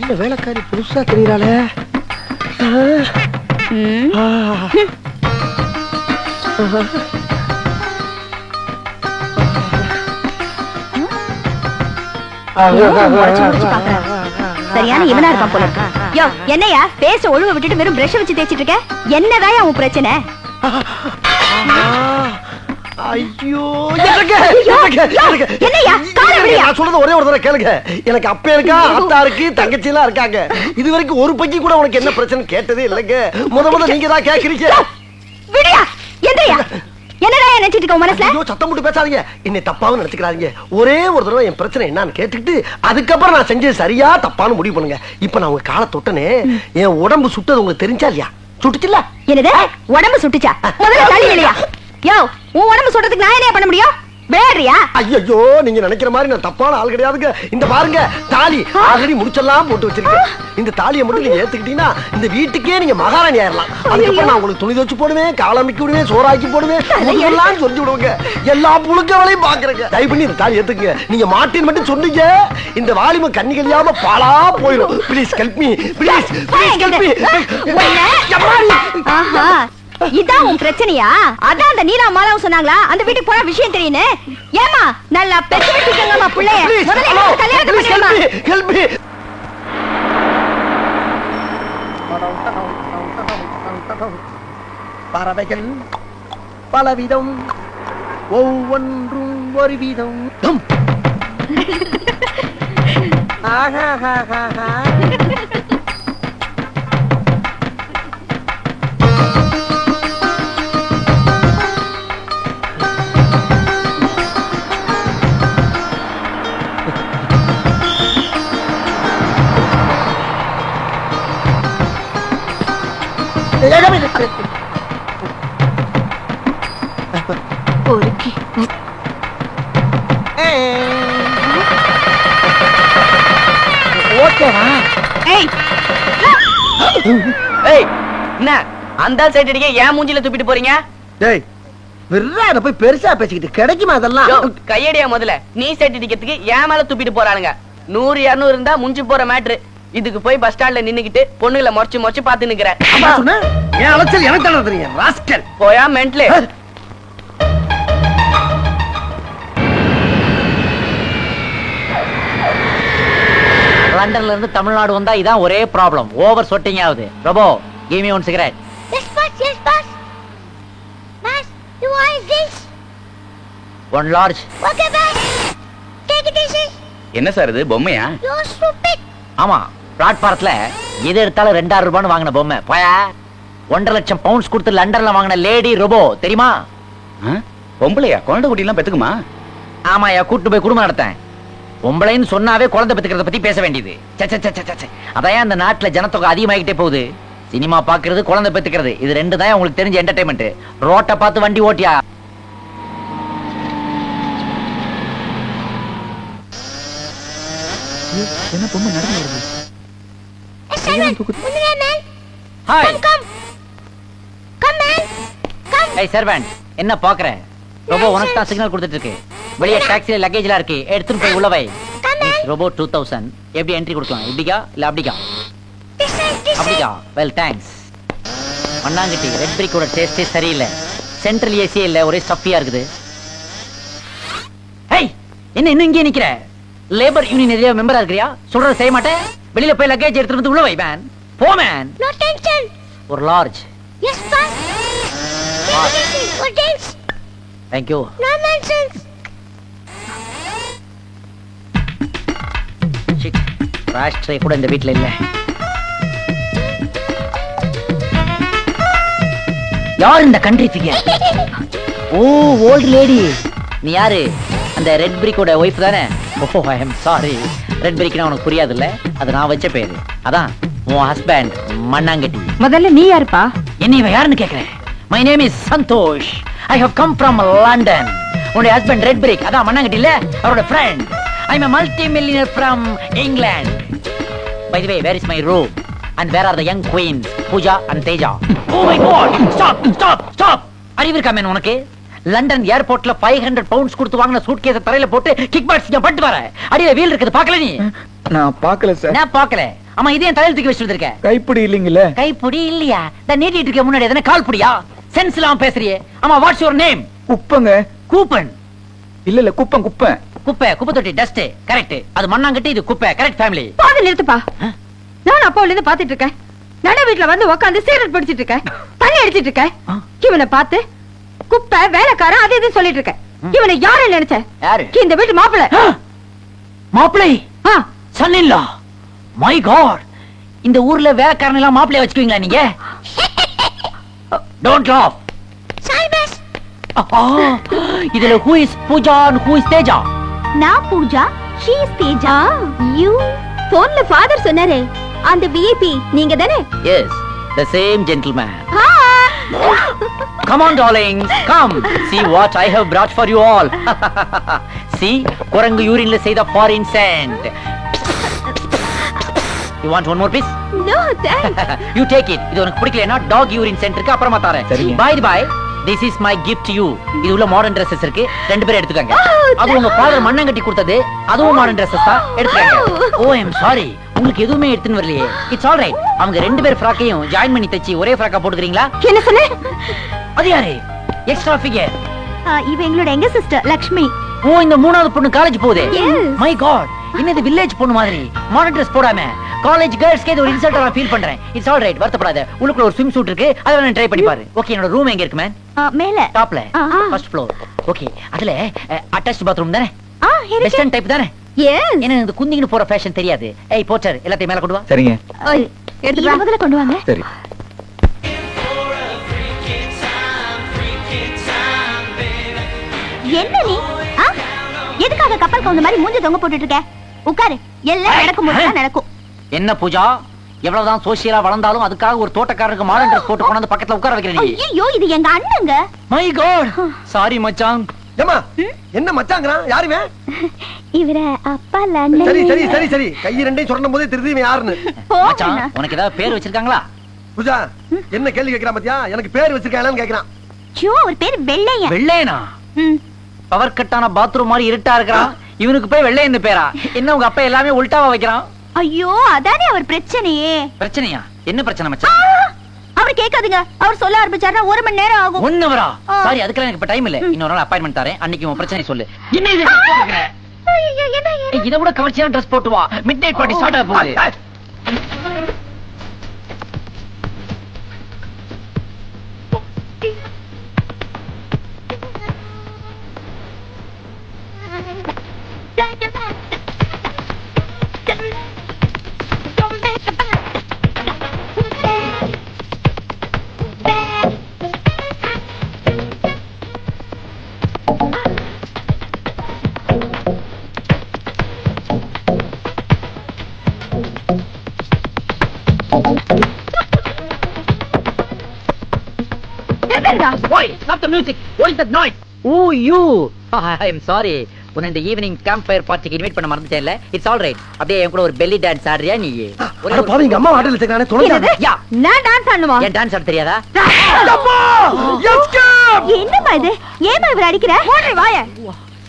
என்ன வேலைக்காரி புதுசா தெரியறாளே. சரியான இவனா இருக்கான் போல. யோ என்னையா பேச ஒழுவ விட்டுட்டு வெறும் பிரஷ் வச்சு தேய்ச்சிட்டு இருக்க? என்னதான் உன் பிரச்சனை? ஐயோ என்னையா கால விடுயா. நான் சொல்றது ஒரே ஒரு தடவை கேளுங்க. எனக்கு அப்பா இருக்கா, அத்தா இருக்கு, தங்கச்சி எல்லாம் இருக்காங்க. இது வரைக்கும் ஒரு பக்கி கூட உனக்கு என்ன பிரச்சனை கேட்டதே இல்லைங்க. முத நீங்க தான் கேக்குறீங்க. விடுயா. என்னையா என்னடா நினைச்சிட்டு இருக்க மனசுல? ஐயோ சத்தம் போட்டு பேசாதீங்க. என்னை தப்பாவும் நினைச்சுக்கிறாதீங்க. ஒரே ஒரு தடவை என் பிரச்சனை என்னன்னு கேட்டுக்கிட்டு அதுக்கப்புறம் நான் செஞ்சது சரியா தப்பான்னு முடிவு பண்ணுங்க. இப்ப நான் உங்க காலை தொட்டனே, என் உடம்பு சுட்டது உங்களுக்கு தெரிஞ்சா இல்லையா? சுட்டுச்சுல்ல? என்னது உடம்பு சுட்டுச்சா? முதல்ல தள்ளி இல்லையா? யோ உன் உடம்பு சுட்டதுக்கு நான் என்ன பண்ண முடியும்? வேறியா? ஐயோ நீங்க நினைக்கிற மாதிரி நான் தப்பான ஆள் கிடையாதுங்க. இந்த பாருங்க தாலி ஆல்ரெடி முடிச்செல்லாம் போட்டு வச்சிருக்கேன். இந்த தாலியை மட்டும் நீங்க ஏத்துக்கிட்டீங்கன்னா இந்த வீட்டுக்கே நீங்க மகாராணி ஆயிரலாம். அதுக்கப்புறம் நான் உங்களுக்கு துணி துவச்சு போடுவேன், காலமிக்கி விடுவேன், சோறாக்கி போடுவேன், எல்லாம் சொல்லி விடுவேங்க. எல்லா புழுக்க வேலையும் பாக்குறேங்க. தயவு பண்ணி இந்த தாலி ஏத்துக்குங்க. நீங்க மாட்டின்னு மட்டும் சொன்னீங்க இந்த வாலிம கண்ணி கழியாம பாலா போயிடும். Please help me, please help me. ஆஹா இதான் உன் பிரச்சனையா? அதான் அந்த நீலா மாலாவும் சொன்னாங்களா அந்த வீட்டுக்கு போற விஷயம் தெரியுன்னு. ஏமா நல்லா பெத்து வெட்டிக்கங்கம்மா புள்ளைய. முதல்ல கல்யாணத்தை பண்ணிடுமா. Help me. பறவைகள் பலவிதம், ஒவ்வொன்றும் ஒரு விதம். அந்த சைடு அடிக்க ஏன் மூஞ்சில துப்பிட்டு போறீங்க? டேய் விர்றாத போய் பெருசா பேசிக்கிட்டு கிடைக்குமா அதெல்லாம்? கையடியா முதல்ல. நீ சைடு அடிக்கிறதுக்கு ஏன் மேல துப்பிட்டு போறானுங்க. 100 200 இருந்தா முஞ்சி போற மேட்ரு. இதுக்கு போய் பஸ் ஸ்டாண்ட்ல நின்னுக்கிட்டு பொண்ணுகளை மொறச்சு மொறச்சு பாத்து நிக்கிறேன். என் அலைச்சல் எனக்கு தானே தெரியும். ராஸ்கல் போயா மென்ட்லே. லண்டன்ல இருந்து தமிழ்நாடு வந்தா இதான் ஒரே ப்ராப்ளம். ஓவர் சொட்டிங் ஆகுது. Robot give me one cigarette. Yes boss, yes boss. Boss, you want this? One large. Okay boss. Take it easy. என்ன சார் இது பொம்மையா? You're stupid. ஆமா பிளாட்பாரத்துல எது எடுத்தாலும் 2000 ரூபான்னு வாங்கின பொம்மை. போயா 1.5 லட்சம் பவுண்ட்ஸ் கொடுத்து லண்டன்ல வாங்கின லேடி ரோபோ தெரியுமா? பொம்பளையா? குழந்தை குட்டி எல்லாம் பெத்துக்குமா? ஆமாயா கூட்டு போய் குடும்பம் நடத்தேன். பொம்பளைன்னு சொன்னாவே குழந்தை பெத்துக்கிறத பத்தி பேச வேண்டியது. அதான் அந்த நாட்டுல ஜனத்தொகை அதிகமாகிட்டே போகுது. சினிமா பாக்குறது, குழந்தை பெத்துக்கிறது, இது ரெண்டு தான் உங்களுக்கு தெரிஞ்ச என்டர்டைன்மெண்ட். ரோட்டை பார்த்து வண்டி ஓட்டியா. என்ன பொம்மை நடந்து வருது? ஹாய் ஏய் சர்வன்ட் என்ன பாக்குற? ரோபோ உனக்கு தான் சிக்னல் கொடுத்துட்டு இருக்கு. வெளியே டாக்ஸில லக்கேஜ்லாம் இருக்கு, எடுத்துட்டு போய் உள்ள வை. ரோபோ 2000 எப்படி என்ட்ரி கொடுக்கலாம்? இப்படிக்கா இல்ல அப்படிக்கா? அப்படிக்கா. Well thanks. மண்ணாங்கட்டி ரெட் பிரிக்கோட டேஸ்டே சரியில்லை. சென்ட்ரல் ஏசி இல்ல, ஒரே ஸ்டஃபியா இருக்குது. ஏய் என்ன இன்னும் இங்கே நிக்கிற? லேபர் யூனியன் ஏரியா மெம்பரா இருக்கறியா? சொல்றது செய்ய மாட்டே. வெளியில போய் லக்கேஜ் எடுத்துட்டு வந்து உள்ள வை மேன். போ மேன். No tension. ஒரு large. Yes boss. What else? Thank you. No nonsense. சிக் ராஷ்ட்ரே கூட இந்த வீட்ல இல்ல. யார் இந்த country figure? Oh old lady. நீ யாரு? அந்த ரெட் பிரிக்கோட வைஃப் தானே? ஓ ஐ அம் சாரி. ரெட் பிரிக்னா உனக்கு புரியாது இல்ல, அது நான் வச்ச பேரு. அதான் உன் ஹஸ்பண்ட் மண்ணாங்கட்டி. முதல்ல நீ யாருப்பா? என்ன இவ யாருன்னு கேக்குறேன். My name is Santhosh. I have come from London. உன்னுடைய ஹஸ்பண்ட் ரெட் பிரிக் அதான் மண்ணாங்கட்டி இல்ல, அவரோட friend. I am a multi-millionaire from England. By the way, where is my room? And where are the young queens, Pooja and Teja? Oh my God! Stop! அறிவு இருக்கா man உனக்கு? London ஏர்போர்ட்ல 500 pounds கொடுத்து வாங்கின சூட்கேஸை தரையில போட்டு கிக் பாக்ஸ் பட்டு வர. அடியில வீல் இருக்குது பார்க்கல நீ? நான் பார்க்கல சார். நான் பார்க்கல. ஆமா இது என் தலையில தூக்கி வச்சிட்டு இருக்க. கைப்பிடி இல்லீங்கல. கைப்பிடி இல்லையா? நான் நீட்டிட்டு இருக்க முன்னாடி எதனா கால் புடியா? சென்ஸ் இல்லாம பேசுறியே. ஆமா வாட்ஸ் யுவர் நேம்? குப்பங்க. கூப்பன். இல்ல குப்பம் குப்பை. குப்பை குப்பை தொட்டி டஸ்ட். கரெக்ட். அது மண்ணாங்கட்டி இது குப்பை. Correct family. பாதி நிறுத்துப்பா. நான் அப்பாவுல இருந்து பாத்துட்டு இருக்கேன். நட வீட்ல வந்து உட்கார்ந்து சிகரெட் பிடிச்சிட்டு இருக்கேன். தண்ணி அடிச்சிட்டு இருக்கேன். இவனை பார்த்து குப்பை வேலைக்காரன் அது இது சொல்லிட்டு இருக்கேன். இவனை யாரை நினைச்ச? யாரு? இந்த வீட்டு மாப்பிள்ளை. மாப்பிள்ளை? சன் இல்ல. My god. இந்த ஊர்ல வேலைக்காரன் எல்லாம் மாப்பிள்ளைய வச்சுக்குவீங்களா நீங்க? Don't laugh. சைபஸ். இதுல who is Pooja and who is Teja? நான் Pooja, she is Teja. you போன்ல ஃாதர் சொன்னாரே அந்த விஐபி நீங்க தானே? Yes, the same gentleman. Come on darlings, come. See what I have brought for you all. See, குரங்கு யூரின்ல செய்த foreign scent. You want one more piece? No, thanks. You take it. இது உனக்கு பிடிக்கலனா dog urine scent இருக்கு அப்புறமா தரேன். By the by, this is my gift to you. இது உள்ள மாடர்ன் Dresses இருக்கு. ரெண்டு பேரும் எடுத்துக்கங்க. அது உங்க ஃாதர் மண்ணங்கட்டி கொடுத்தது. அதுவும் மாடர்ன் Dresses தான். எடுத்துக்கங்க. Oh, I am sorry. உங்களுக்கு எதுவுமே எடுத்துன்னு வரலையே. It's all right. அவங்க ரெண்டு பேர் ஃப்ராக்கையும் ஜாயின் பண்ணி தச்சி ஒரே ஃப்ராக்கா போட்டுக்கிறீங்களா? என்ன சொன்னே? அது யாரு? Extra figure. இவ எங்களோட எங்க சிஸ்டர் லக்ஷ்மி. ஓ இந்த மூணாவது பொண்ணு காலேஜ் போகுது. My God. இன்னது வில்லேஜ் பொண்ணு மாதிரி மாடர்ன் Dress போடாம காலேஜ் கேர்ள்ஸ்க்கு இது ஒரு இன்சல்ட்டா நான் ஃபீல் பண்றேன். It's all right. வருத்தப்படாத. உள்ளுக்குள்ள ஒரு ஸ்விம் சூட் இருக்கு. அத வேணா ட்ரை பண்ணி பாரு. ஓகே என்னோட ரூம் எங்க இருக்கு மேன்? மேல டாப்ல ஃபர்ஸ்ட் ஃப்ளோர். ஓகே அதுல அட்டாச்ட் பாத்ரூம் தானே? இருக்கு. வெஸ்டர்ன் டைப் தானே? எஸ். எனக்கு இந்த குந்திங்கன்னு போற ஃபேஷன் தெரியாது. ஏய் போச்சர் எல்லாத்தையும் மேல கொண்டு வா. சரிங்க. எடுத்து வா. முதல்ல கொண்டு வாங்க. சரி. என்ன நீ? எதுக்காக கப்பல் கவுந்த மாதிரி மூஞ்சி தொங்க போட்டுட்டு இருக்க? உட்காரு. எல்லாம் நடக்கும் போது தான் நடக்கும். என்ன பூஜா? எவ்வளவுதான் சோசியலா வளர்ந்தாலும் அதுக்காக ஒரு தோட்டக்காரருக்கு மாடர்ன் Dress போட்டு கொண்டு வந்து பக்கத்துல உட்கார வைக்கிறீங்க. ஐயோ இது எங்க அண்ணங்க. My God. சாரி மச்சான். ஏமா என்ன மச்சாங்கறான்? யாருமே? இவர அப்பா லண்டன். சரி சரி சரி சரி. கை ரெண்டையும் சொன்ன போதே தெரியுது யாருன்னு. மச்சான் உனக்கு ஏதாவது பேர் வச்சிருக்காங்களா? பூஜா என்ன கேள்வி கேக்குறான் பாத்தியா? எனக்கு பேர் வச்சிருக்காங்களான்னு கேக்குறான். ஐயோ ஒரு பேர் வெள்ளையன். வெள்ளையனா? பவர் கட்டான பாத்ரூம் மாதிரி இருட்டா இருக்கறான். இவனுக்கு போய் வெள்ளையன் பேரா? என்ன உங்க அப்பா எல்லாமே உல்டாவா வைக்கறான்? ஐயோ அதானே அவர் பிரச்சனையே. பிரச்சனையா? என்ன பிரச்சனை மச்சான்? அவர் கேட்காதுங்க. அவர் சொல்ல ஆரம்பிச்சாருன்னா 1 மணி நேரம் ஆகும். 1 hour. சாரி அதுக்கெல்லாம் எனக்கு இப்ப டைம் இல்ல. இன்னொரு நாள் அப்பாயின்மென்ட் தரேன். அன்னைக்கு உன் பிரச்சனை சொல்லு. என்ன இது போட்டுக்கற? ஐயோ என்ன இத விட கவர்ச்சியான Dress போட்டு வா. மிட் நைட் பார்ட்டி ஸ்டார்ட் ஆக போகுது. Why? Stop the music. What is that noise? Oh, you. I am sorry. உன்னை இந்த ஈவினிங் கேம்ப் ஃபயர் பார்ட்டிக்கு இன்வைட் பண்ண மறந்துட்டேன்ல. It's all right. அப்படியே என் கூட ஒரு பெல்லி டான்ஸ் ஆடுறியா நீ? அட பாவி எங்க அம்மா வாட்டல சேக்கறானே தொலைஞ்சா. யா நான் டான்ஸ் ஆடுமா? ஏன் டான்ஸ் ஆட தெரியாதா? அம்மா! எஸ்கேப்! என்னம்மா இது? ஏமா இவர அடிக்கிற? ஓடி வாயே.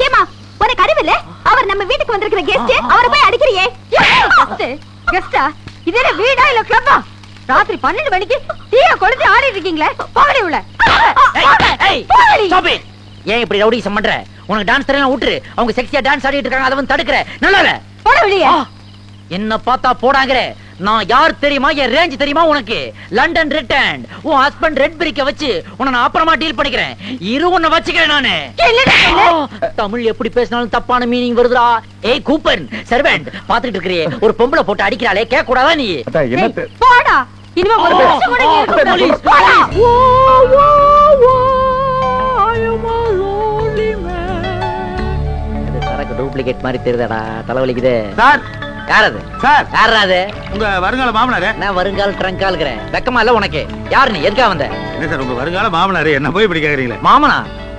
ஏமா உனக்கு அறிவு இல்ல? அவர் நம்ம வீட்டுக்கு வந்திருக்கிற கெஸ்ட். அவரை போய் அடிக்கறியே. கெஸ்டா? இது என்ன வீடா இல்ல கிளப்பா? ராத்திரி 12 மணிக்கு டீய கொளுத்தி ஆடிட்டு இருக்கீங்களே. போடி உள்ள. ஏய் ஸ்டாப் இட். ஏன் இப்படி ரவுடிசம் பண்ற? உனக்கு டான்ஸ் தெரியல விட்டுரு. அவங்க செக்ஸியா டான்ஸ் ஆடிட்டு இருக்காங்க. அத வந்து தடுக்கற. நல்லா இல்ல. போட வெளியே. என்ன பார்த்தா போடாங்கற. நான் யார் தெரியுமா? என் ரேஞ்ச் தெரியுமா உனக்கு? London return. உன் ஹஸ்பண்ட் ரெட் பிரிக்க வச்சு உன்னை நான் அப்புறமா டீல் பண்ணிக்கிறேன். இரு உன்னை வச்சுக்கிறேன் நானு. தமிழ் எப்படி பேசினாலும் தப்பான மீனிங் வருதுடா. ஏய் கூப்பன் சர்வெண்ட் பாத்துட்டு இருக்கறியே ஒரு பொம்பளை போட்டு அடிக்கறாளே கேட்க கூடாதா நீ? அட என்ன போடா. இனிமே ஒரு நிமிஷம் கூட நீ போலீஸ் போடா. இது சரக்கு டூப்ளிகேட் மாதிரி தெரியுதாடா. தலைவலிக்குது. சார் யாரது? சார் யாராது? உங்க வருங்கால மாமனாரே. நான் வருங்கால ட்ரங்கால்கிறேன். வெக்கமா இல்ல உனக்கு? யாரு நீ? எதுக்கா வந்த? என்ன சார் உங்க வருங்கால மாமனாரே என்ன போய் இப்படி கேக்குறீங்களே? மாமனா?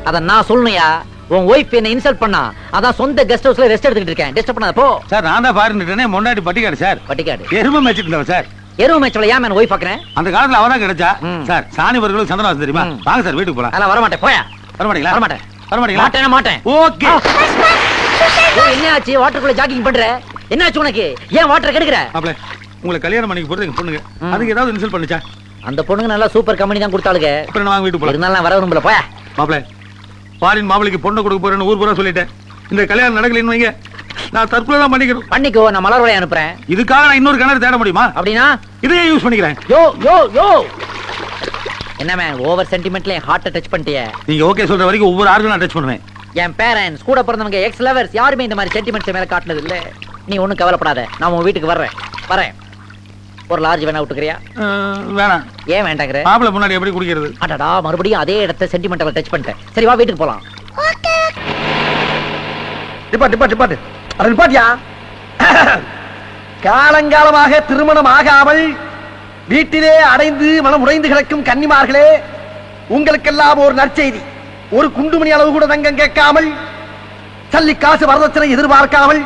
அத நான் சொல்லணும்யா. உன் ஒய்ஃப் என்ன இன்சல்ட் பண்ணா. அதான் சொந்த கெஸ்ட் ஹவுஸ்ல ரெஸ்ட் எடுத்துக்கிட்டு இருக்கேன். டிஸ்டர்ப் பண்ணாத போ. சார் நான் தான் ஃபாரின்ட்டனே முன்னாடி பட்டிக்காடு சார். பட்டிக்காடு எருமை மேய்ச்சிட்டு இருந்தவன் சார். எருவு மேட்ச்ல ஏன் மேன் ஒய்ஃப் பாக்குறேன்? அந்த காலத்துல அவதான் கிடைச்சா. ம். சார் சாணி வர்களுக்கு சந்தனவாசம் தெரியுமா? வாங்க சார் வீட்டுக்கு போலாம். அதெல்லாம் வர மாட்டேன். போயா. வர மாட்டீங்களா? வர மாட்டேன். வர மாட்டீங்களா? மாட்டேன் மாட்டேன். ஓகே. என்ன ஆச்சு? வாட்டருக்குள்ள ஜாகிங் பண்ற? என்ன ஆச்சு உனக்கு? ஏன் வாட்டர் கெடுக்குற? மாப்ள உங்களை கல்யாணம் பண்ணிக்க போறது எங்க பொண்ணுங்க. அதுக்கு ஏதாவது இன்சல்ட் பண்ணுச்சா? அந்த பொண்ணுங்க நல்லா சூப்பர் கம்பெனி தான் கொடுத்தாளுங்க. அப்புறம் நான் வீட்டுக்கு போறேன். இருந்தாலும் நான் வர விரும்பல. போயா மாப்ள ஃபாரின் மாப்பிளைக்கு பொண்ணை கொடுக்க போறேன்னு ஊர் பூரா சொல்லிட்டேன். இந்த கல்யாணம் நடக்கலைன்னு வைங்க, நான் தற்கொலை தான் பண்ணிக்கணும். பண்ணிக்கோ, நான் மலர் வளைய அனுப்புறேன். இதுக்காக நான் இன்னொரு கிணறு தேட முடியுமா? அப்படின்னா இதையே யூஸ் பண்ணிக்கிறேன். யோ யோ யோ என்ன மேன் ஓவர் சென்டிமெண்ட்ல ஹார்ட்ட டச் பண்ணிட்டியே. நீங்க ஓகே சொல்ற வரைக்கும் ஒவ்வொரு ஆர்கனும் நான் டச் பண்ணுவேன். என் பேரண்ட்ஸ் கூட பிறந்தவங்க எக்ஸ் லவர்ஸ் யாருமே இந்த மாதிரி சென்டிமெண்ட்ஸ் மேல காட்டினது இல்ல. நீ ஒண்ணும் கவலைப்படாத, நான் உன் வீட்டுக்கு வரேன். ஒரு லார்ஜ் வேணா விட்டுக்கிறியா? வேணாம். ஏன் வேண்டாங்கிற? மாப்பிள முன்னாடி எப்படி குடிக்கிறது? அடடா, மறுபடியும் அதே இடத்த சென்டிமெண்டல டச் பண்ணிட்டேன். சரி வா வீட்டுக்கு போலாம். நிப்பாட்டியா. காலங்காலமாக திருமணம் ஆகாமல் வீட்டிலே அடைந்து மனம் உடைந்து கிடக்கும் கன்னிமார்களே, உங்களுக்கெல்லாம் ஒரு நற்செய்தி. ஒரு குண்டுமணி அளவு கூட தங்கம் கேட்காமல், சல்லி காசு வரதட்சணை எதிர்பார்க்காமல்,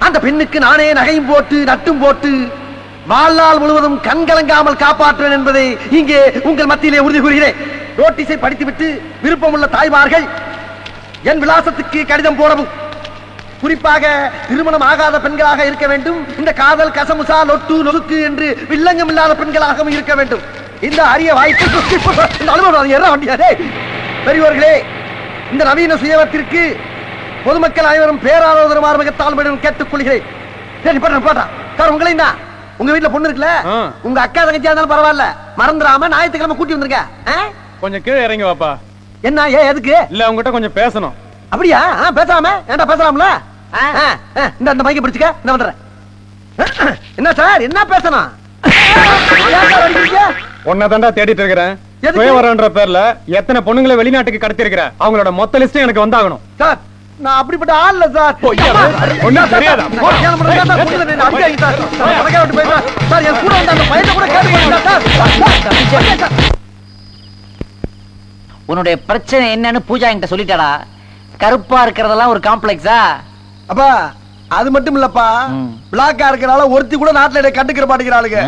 அந்த பெண்ணுக்கு நானே நகையும் போட்டு நட்டும் போட்டு வாழ்நாள் முழுவதும் கண்கலங்காமல் காப்பாற்றுவேன் என்பதை இங்கே உங்கள் மத்தியிலே உறுதி கூறுகிறேன். நோட்டீஸை படித்துவிட்டு விருப்பமுள்ள தாய்மார்கள் என் விலாசத்துக்கு கடிதம் போடவும். குறிப்பாக திருமணம் ஆகாத பெண்களாக இருக்க வேண்டும். இந்த காதல் கசமுசா லொட்டு நொறுக்கு என்று வில்லங்கம் இல்லாத பெண்களாகவும் இருக்க வேண்டும். இந்த அரிய வாய்ப்பு பெரியவர்களே, இந்த நவீன சுயவத்திற்கு பொதுமக்கள் அனைவரும் பேராதரவு மிக தாழ்மையுடன் கேட்டுக் கொள்கிறேன். சரி பாட்டா சார், உங்களையும் தான். உங்க வீட்டுல பொண்ணு இருக்குல்ல, உங்க அக்கா தங்கச்சியா இருந்தாலும் பரவாயில்ல, மறந்துடாம ஞாயிற்றுக்கிழமை கூட்டி வந்திருக்க. கொஞ்சம் கீழே இறங்கி வாப்பா. என்ன எதுக்கு? இல்ல உங்ககிட்ட கொஞ்சம் பேசணும். அப்படியா? பேசாம ஏன்டா பேசலாம்ல. இந்த மைக்க பிடிச்சுக்க, என்ன பண்றேன்? என்ன சார், என்ன பேசணும்? உன்னதாண்டா தேடிட்டு இருக்கிறேன். சுயவரன்ற பேர்ல எத்தனை பொண்ணுங்களை வெளிநாட்டுக்கு கடத்தி இருக்கிற, அவங்களோட மொத்த லிஸ்ட் எனக்கு வந்தாகணும். சார், நான் அப்படிப்பட்ட ஆள் இல்ல சார். ஒண்ணா தெரியாதா? உன்னுடைய பிரச்சனை என்னன்னு பூஜா என்கிட்ட சொல்லிட்டாடா. கருப்பா இருக்கிறதெல்லாம் ஒரு காம்ப்ளெக்ஸா? அப்பா அது மட்டும் இல்லப்பா, பிளாக்கா இருக்கறனால ஒருத்தி கூட நாட்டுல கண்டுக்கிற மாட்டேங்கிறாளுங்க.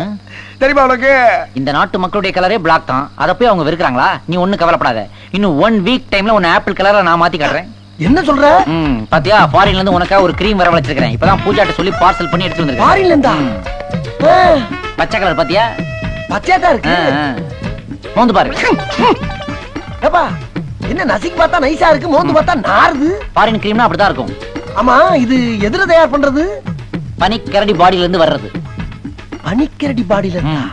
தெரியுமா உனக்கு? இந்த நாட்டு மக்களுடைய கலரே பிளாக் தான். அத போய் அவங்க வெறுக்கறாங்களா? நீ ஒண்ணும் கவலைப்படாத. இன்னும் 1 வீக் டைம்ல உன்னை ஆப்பிள் கலரா நான் மாத்தி காட்டுறேன். என்ன சொல்ற? பாத்தியா, ஃபாரின்ல இருந்து உனக்கா ஒரு கிரீம் வர வச்சிருக்கேன். இப்பதான் பூஜாட்ட சொல்லி பார்சல் பண்ணி எடுத்து வந்திருக்கேன். ஃபாரின்ல இருந்தா? பச்சை கலர் பாத்தியா? பச்சையா தான் இருக்கு. மோந்து பாரு. ஏப்பா, என்ன நசிக்கு பார்த்தா நைஸா இருக்கு, மோந்து பார்த்தா நாறுது. ஃபாரின் கிரீம்னா அப்படிதான் இருக்கும். ஆமா, இது எதுல தயார் பண்றது? பனிக்கரடி பாடியில இருந்து வர்றது. பனிக்கரடி பாடியில இருந்தா?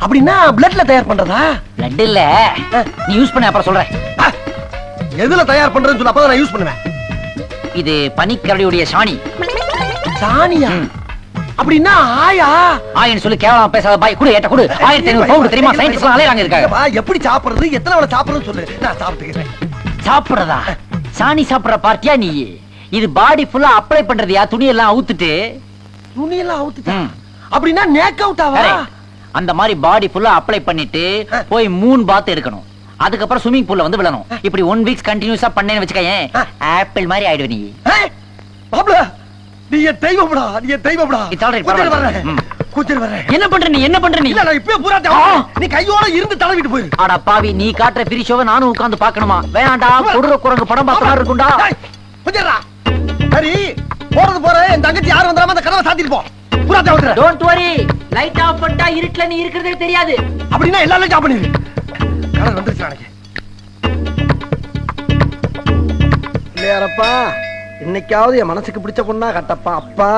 அப்படின்னா பிளட்ல தயார் பண்றதா? பிளட் இல்ல, நீ யூஸ் பண்ண அப்புறம் சொல்றேன். எதுல தயார் பண்றதுன்னு சொல்ல, அப்பதான் நான் யூஸ் பண்ணுவேன். இது பனிக்கரடியுடைய சாணி. சாணியா? அப்படின்னா ஆயா? ஆயன்னு சொல்லி கேவலமா பேசாத பாய். குடு, ஏட்ட குடு. 1500 பவுண்ட் தெரியுமா? சயின்டிஸ்ட்லாம் அலையறாங்க இருக்காங்க. எப்படி சாப்பிடுறது, எத்தனை வேளை சாப்பிடுறதுன்னு சொல்லு, நான் சாப்பிட்டுக்கிறேன். சாப்பிடுறதா? சாணி சாப்பிடுற பார்ட்டியா நீ? இது பாடி ஃபுல்லா அப்ளை பண்றதுயா? துணி எல்லாம் அவுத்துட்டு. துணி எல்லாம் அவுத்துட்டா? அப்படின்னா நேக் அவுட் ஆவா? அந்த மாதிரி பாடி ஃபுல்லா அப்ளை பண்ணிட்டு போய் 3 பாத் எடுக்கணும். அதுக்கப்புறம் ஸ்விமிங் பூல்ல வந்து விழணும். இப்படி 1 வீக்ஸ் கண்டினியூஸா பண்ணேன்னு வச்சுக்கேன், ஆப்பிள் மாதிரி ஆயிடுவ நீ. பாப்ல, நீ என் தெய்வம்டா, நீ என் தெய்வம்டா. கூச்சர் வரேன். என்ன பண்ற நீ? என்ன பண்ற நீ? இல்ல, நான் இப்பவே பூராட்ட நீ கையோட இருந்து தடவிட்டு போயிரு. அட பாவி, நீ காட்டுற ஃப்ரீ ஷோவை நானும் உட்கார்ந்து பார்க்கணுமா? வேணாம்டா, கொடுற குரங்கு படம் பார்த்த மாதிரி இருக்கும்டா. கொஞ்சம்டா. சரி, போறது போற, என் தங்கச்சி யாரும் வந்தறாம அந்த கதவை சாத்திட்டு போ. பூராட்ட வந்துற. டோன்ட் வரி, லைட் ஆஃப் பண்ணிட்டா இருட்டுல நீ இருக்கிறதே தெரியாது. அப்படினா எல்லாரும் ஜாப் பண்ணிரு. கதவு வந்துருச்சு நாளைக்கு. இல்லையாரப்பா, இன்னைக்காவது என் மனசுக்கு பிடிச்ச பொண்ணா கட்டப்பா. அப்பா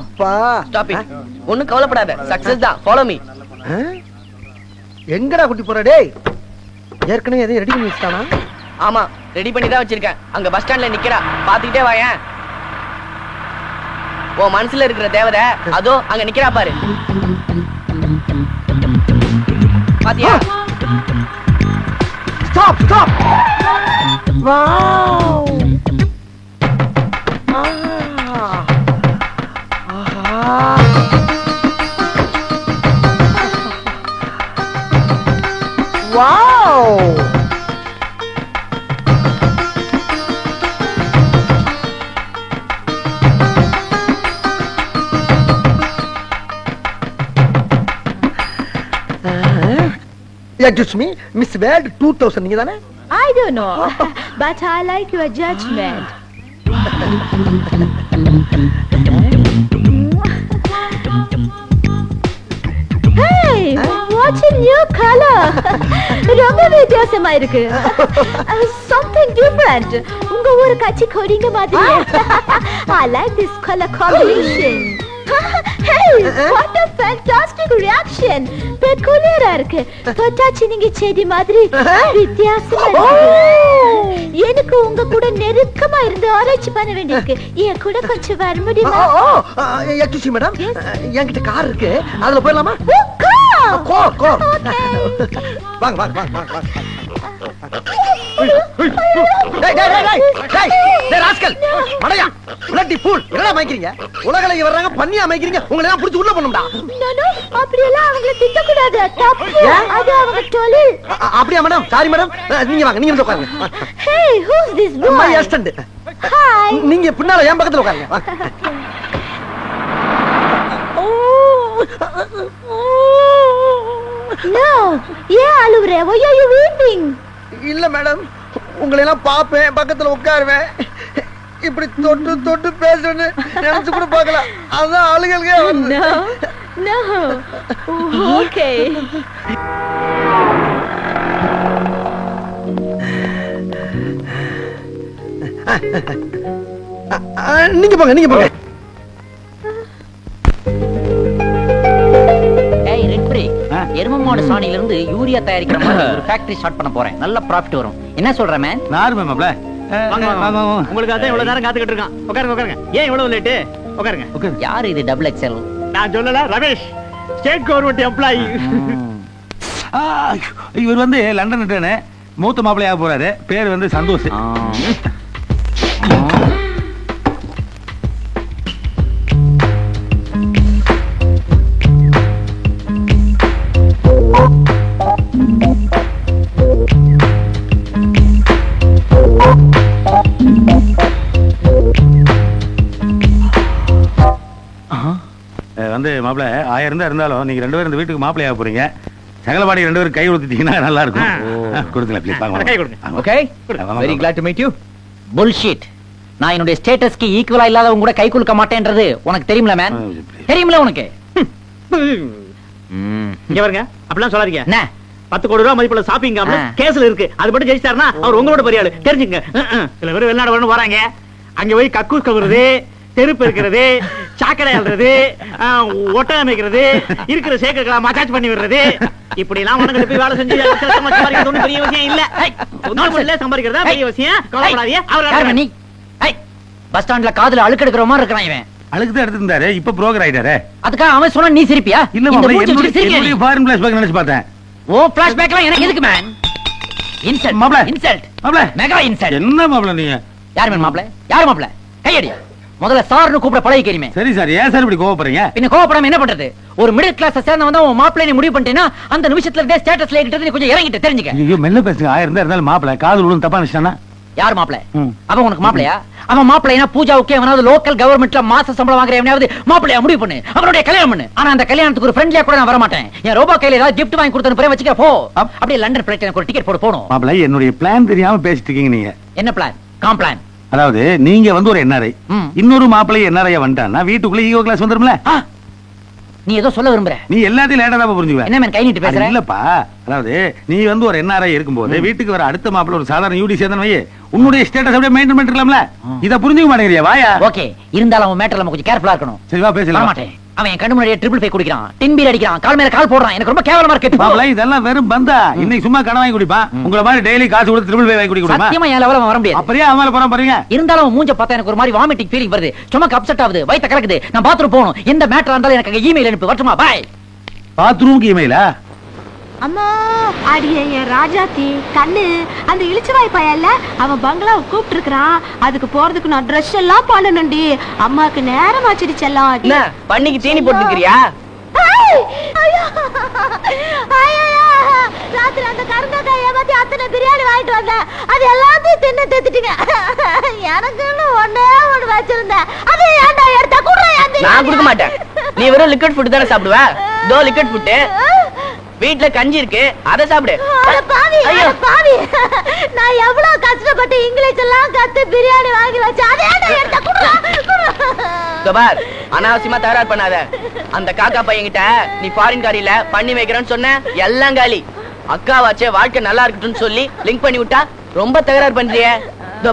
அப்பா ஸ்டாப் இட். ஒண்ணும் கவலைப்படாத, சக்சஸ் தான். Follow me. எங்கடா குட்டி போற? டேய், ஏற்கனவே எதையும் ரெடி பண்ணி வச்சிட்டானா? ஆமா, ரெடி பண்ணி தான் வச்சிருக்கேன். அங்க பஸ் ஸ்டாண்ட்ல நிக்கிறா, பாத்துக்கிட்டே வாயேன். உன் மனசுல இருக்கிற தேவதை அதோ அங்க நிக்கிறா பாரு. பாத்தியா? Stop stop. Wow. Wow! Excuse me, Miss World 2000 நீங்க தானே? I don't know, but I like your judgment. Hey, what's a new color? ரொம்ப வித்தியாசமா இருக்கு. Something different. உங்க ஊரு கட்சி கொடிங்க மாதிரி. I like this color combination. Hey, what a fantastic reaction. பெக்குலியரா இருக்கு. தொட்டாச்சி நீங்க செடி மாதிரி வித்தியாசமா இருக்கு. எனக்கு உங்க கூட நெருக்கமா இருந்து ஆராய்ச்சி பண்ண வேண்டியிருக்கு. என் கூட கொஞ்சம் வர முடியுமா? எக்ஸ்கியூஸ் மேடம், என்கிட்ட கார் இருக்கு, அதுல போயிடலாமா? கார். வாங்க வாங்க வாங்க வாங்க. உலகலைக்கு வர்றாங்க, பண்ணியா அமைக்கிறீங்க, உங்களை எல்லாம் புடிச்சு உள்ள பண்ணும்டா. அப்படியெல்லாம் அவங்களை திட்டக்கூடாது, தப்பு. அது அவங்க தொழில். அப்படியா மேடம்? சாரி மேடம், நீங்க வாங்க, நீங்க வந்து உட்காருங்க. Hey, who's this boy? My assistant. Hi. நீங்க பின்னால என் பக்கத்துல உட்காருங்க. No, ஏன் அழுவுற? Why are you weeping? இல்ல மேடம், உங்களை எல்லாம் பாப்பேன், பக்கத்துல உட்காருவேன், இப்படி தொட்டு தொட்டு பேசணும்னு நினைச்சு கூட பார்க்கல, அதான் ஆளுகளுக்கே வருது. No. Okay. நீங்க போங்க, நீங்க போங்க. ஏய் ரெட் பிரேக், எருமமாடு சாணியில இருந்து யூரியா தயாரிக்கிற மாதிரி ஒரு ஃபேக்டரி ஸ்டார்ட் பண்ண போறேன். நல்ல ப்ராஃபிட் வரும். என்ன சொல்ற மேன்? நார்மல் மாப்ள. உங்களுக்கு அதான் இவ்வளவு நேரம் காத்துக்கிட்டு இருக்கான். உட்காருங்க உட்காருங்க. ஏன் இவ்வளவு லேட்டு? உட்காருங்க. யார் இது டபுள் எக்ஸ்எல்? நான் சொல்லல, ரமேஷ், ஸ்டேட் கவர்மெண்ட் எம்ப்ளாயி. இவர் வந்து லண்டன் ரிட்டர்னு மூத்த மாப்பிள்ளையாக போறாரு. பேர் வந்து சந்தோஷ். வந்து மாப்பிள்ள 1000 இருந்தாலும் நீங்க 2 பேரும் இந்த வீட்டுக்கு மாப்பிள்ளையாக போறீங்க. சகலபாடி 2 பேரும் கை கொடுத்துட்டீங்கன்னா நல்லா இருக்கும். கொடுங்க ப்ளீஸ். வாங்க கை கொடுங்க. Okay, very glad to meet you. bullshit. நான் என்னுடைய ஸ்டேட்டஸ்க்கு ஈக்குவலா இல்லாதவங்க கூட கை குலுக்க மாட்டேன்றது உனக்கு தெரியும்ல மேன்? தெரியும்ல உனக்கு? இங்க பாருங்க, அப்படிலாம் சொல்லாதீங்க. என்ன 10 கோடி ரூபாய் மதிப்புள்ள ஷாப்பிங் காம்ப்ளெக்ஸ் கேஸ்ல இருக்கு. அது மட்டும் ஜெயிச்சாருன்னா அவர் உங்களோட பெரிய ஆளு, தெரிஞ்சுங்க. சில பேர் வெளிநாடு வரணும் வராங்க, அங்க போய் கக்கூஸ் கவுறது, தெருப்பு இருக்கிறது, சாக்கடை அல்றது, ஒட்டகம் வைக்கிறது, இருக்கிற சேக்கர்களை மசாஜ் பண்ணி விடுறது, இப்படி எல்லாம் உனக்கு போய் வேலை செஞ்சு சம்பாதிக்கிறது ஒன்றும் பெரிய விஷயம் இல்ல. சம்பாதிக்கிறதா பெரிய விஷயம். கவலைப்படாதீங்க. நீ பஸ் ஸ்டாண்ட்ல காதுல அழுக்கு எடுக்கிற மாதிரி இருக்கிறான் இவன். அழுக்கு தான் எடுத்து இருந்தாரு, இப்ப புரோக்கர் ஆயிட்டாரு. அதுக்காக அவன் சொன்னா நீ சிரிப்பியா? இல்ல மாப்பிள்ள, என்னுடைய ஃபாரின் ஃபிளாஷ்பேக் நினைச்சு பார்த்தேன். ஓ ஃபிளாஷ்பேக்லாம் எனக்கு எதுக்கு மேன்? இன்சல்ட் மாப்ள, இன்சல்ட் மாப்ள, மெகா இன்சல்ட். என்ன மாப்பிள்ள நீங்க? யார் மேன் மாப்ள? யார் மாப்ள? கையடி. முதல்ல சார்னு கூப்பிட பழகிக்கிறீமே. சரி சார், ஏன் சார் இப்படி கோவப்படுறீங்க? பின்ன கோவப்படாம என்ன பண்றது? ஒரு மிடில் கிளாஸ் சேர்ந்தவன் தான் உன் மாப்பிள்ளை முடிவு பண்ணிட்டேன்னா அந்த நிமிஷத்துல இருந்தே ஸ்டேட்டஸ்ல ஏறிட்டு நீ கொஞ்சம் இறங்கிட்டு தெரிஞ்சுக்க. ஐயோ மெல்ல பேசுங்க. 1000 இருந்தாலும் மாப்பிள்ள காது விழுந்து தப்பா நினைச்சானா? யார் மாப்பிள்ள? அவன் உனக்கு மாப்பிள்ளையா? அவன் மாப்பிள்ளைனா பூஜாவுக்கு எவனாவது லோக்கல் கவர்மெண்ட்ல மாச சம்பளம் வாங்குற எவனாவது மாப்பிள்ளையா முடிவு பண்ணு, அவனுடைய கல்யாணம் பண்ணு. ஆனா அந்த கல்யாணத்துக்கு ஒரு ஃப்ரெண்ட்லியா கூட நான் வர மாட்டேன். என் ரோபா கையில ஏதாவது கிஃப்ட் வாங்கி கொடுத்தேன்னு போய் வச்சுக்க போ. அப்படியே லண்டன் ஃளைட் எனக்கு ஒரு டிக்கெட் போடு போணும். மாப்பிள்ள, என்னுடைய பிளான் தெரியாம பேசிட்டு இருக்கீங்க நீங்க. என்ன பிளான்? Com plan. அதாவது நீங்க வந்து ஒரு என்ஆர்ஐ, இன்னொரு மாப்பிள்ளை என்ஆர்ஐ வந்துட்டான்னா வீட்டுக்குள்ள ஈகோ கிளாஸ் வந்துரும்ல. நீ ஏதோ சொல்ல விரும்புற? நீ எல்லாத்தையும் லேட்டா தான் புரிஞ்சுக்குவ. என்ன மேன் கை நீட்டு பேசுற? இல்லப்பா, அதாவது நீ வந்து ஒரு என்ஆர்ஐ இருக்கும்போது வீட்டுக்கு வர அடுத்த மாப்பிள்ள ஒரு சாதாரண யூடி சேர்ந்தன வை, உன்னுடைய ஸ்டேட்டஸ் அப்படியே மெயின்டைன் பண்ணிருக்கலாம்ல. இத புரிஞ்சுக்க மாட்டேங்கறியா? வாயா. ஓகே, இருந்தாலும் அவன் மேட்டர்ல நம்ம கொஞ்சம் கேர்ஃபுல்லா இருக்கணும். சரி வா பேசலாம். மாட்டேன். அவன் என் கண்ணு முன்னாடியே ட்ரிபிள் 5 குடிக்கிறான், டின் பீர் அடிக்கிறான், கால் மேல கால் போடுறான். எனக்கு ரொம்ப கேவலமா இருக்கு. மாப்பிள்ள, இதெல்லாம் வெறும் பந்தா. இன்னைக்கு சும்மா கடன் வாங்கி குடிப்பான், உங்கள மாதிரி டெய்லி காசு கொடுத்து ட்ரிபிள் 5 வாங்கி குடிக்குமா? சத்தியமா என் லெவல்ல வர முடியாது. அப்படியே அவன் போறான் பாருங்க. இருந்தாலும் அவன் மூஞ்ச பார்த்தா எனக்கு ஒரு மாதிரி வாமிட்டிங் ஃபீலிங் வருது. ஸ்டொமக் அப்செட் ஆகுது, வயித்த கலக்குது. நான் பாத்ரூம் போணும். எந்த மேட்டரா இருந்தாலும் எனக்கு இமெயில் அனுப்பு. வரட்டுமா? பை. பாத்ரூம்க்கு இமெயிலா? அம்மா, அடியே என் ராஜாத்தி கண்ணு, அந்த இளிச்சவாய் பையன்ல அவன் பங்களாவை கூப்பிட்டு இருக்கிறான். அதுக்கு போறதுக்கு நான் ட்ரெஸ் எல்லாம் பண்ணணும்டி. அம்மாக்கு நேரம் ஆச்சிடுச்சு எல்லாம். என்ன பண்ணிக்கு தீனி போட்டுக்கிறியா? ராத்திரி அந்த கருங்காய் ஏமாத்தி அத்தனை பிரியாணி வாங்கிட்டு வந்தேன். அது எல்லாத்தையும் தின்னு தேத்திட்டீங்க. எனக்குன்னு ஒண்ணே ஒண்ணு வச்சிருந்தேன். அது ஏன்டா எடுத்தா கூட நான் கொடுக்க மாட்டேன். நீ வெறும் லிக்விட் ஃபுட் தானே சாப்பிடுவ? தோ லிக்விட் ஃபுட். வீட்டுல கஞ்சி இருக்கு, அதை சாப்பிடு. பாவி, நான் எவ்வளவு கஷ்டப்பட்டு இங்கிலீஷ் எல்லாம் கத்து பிரியாணி வாங்கி வச்சேன். அனாவசியமா தகராறு பண்ணாத. அந்த காக்கா பையன்கிட்ட நீ ஃபாரின் காரியில பண்ணி வைக்கிறேன்னு சொன்ன, எல்லாம் காலி. அக்காவாச்சே வாழ்க்கை நல்லா இருக்கட்டும்னு சொல்லி லிங்க் பண்ணி விட்டா ரொம்ப தகராறு பண்றியே.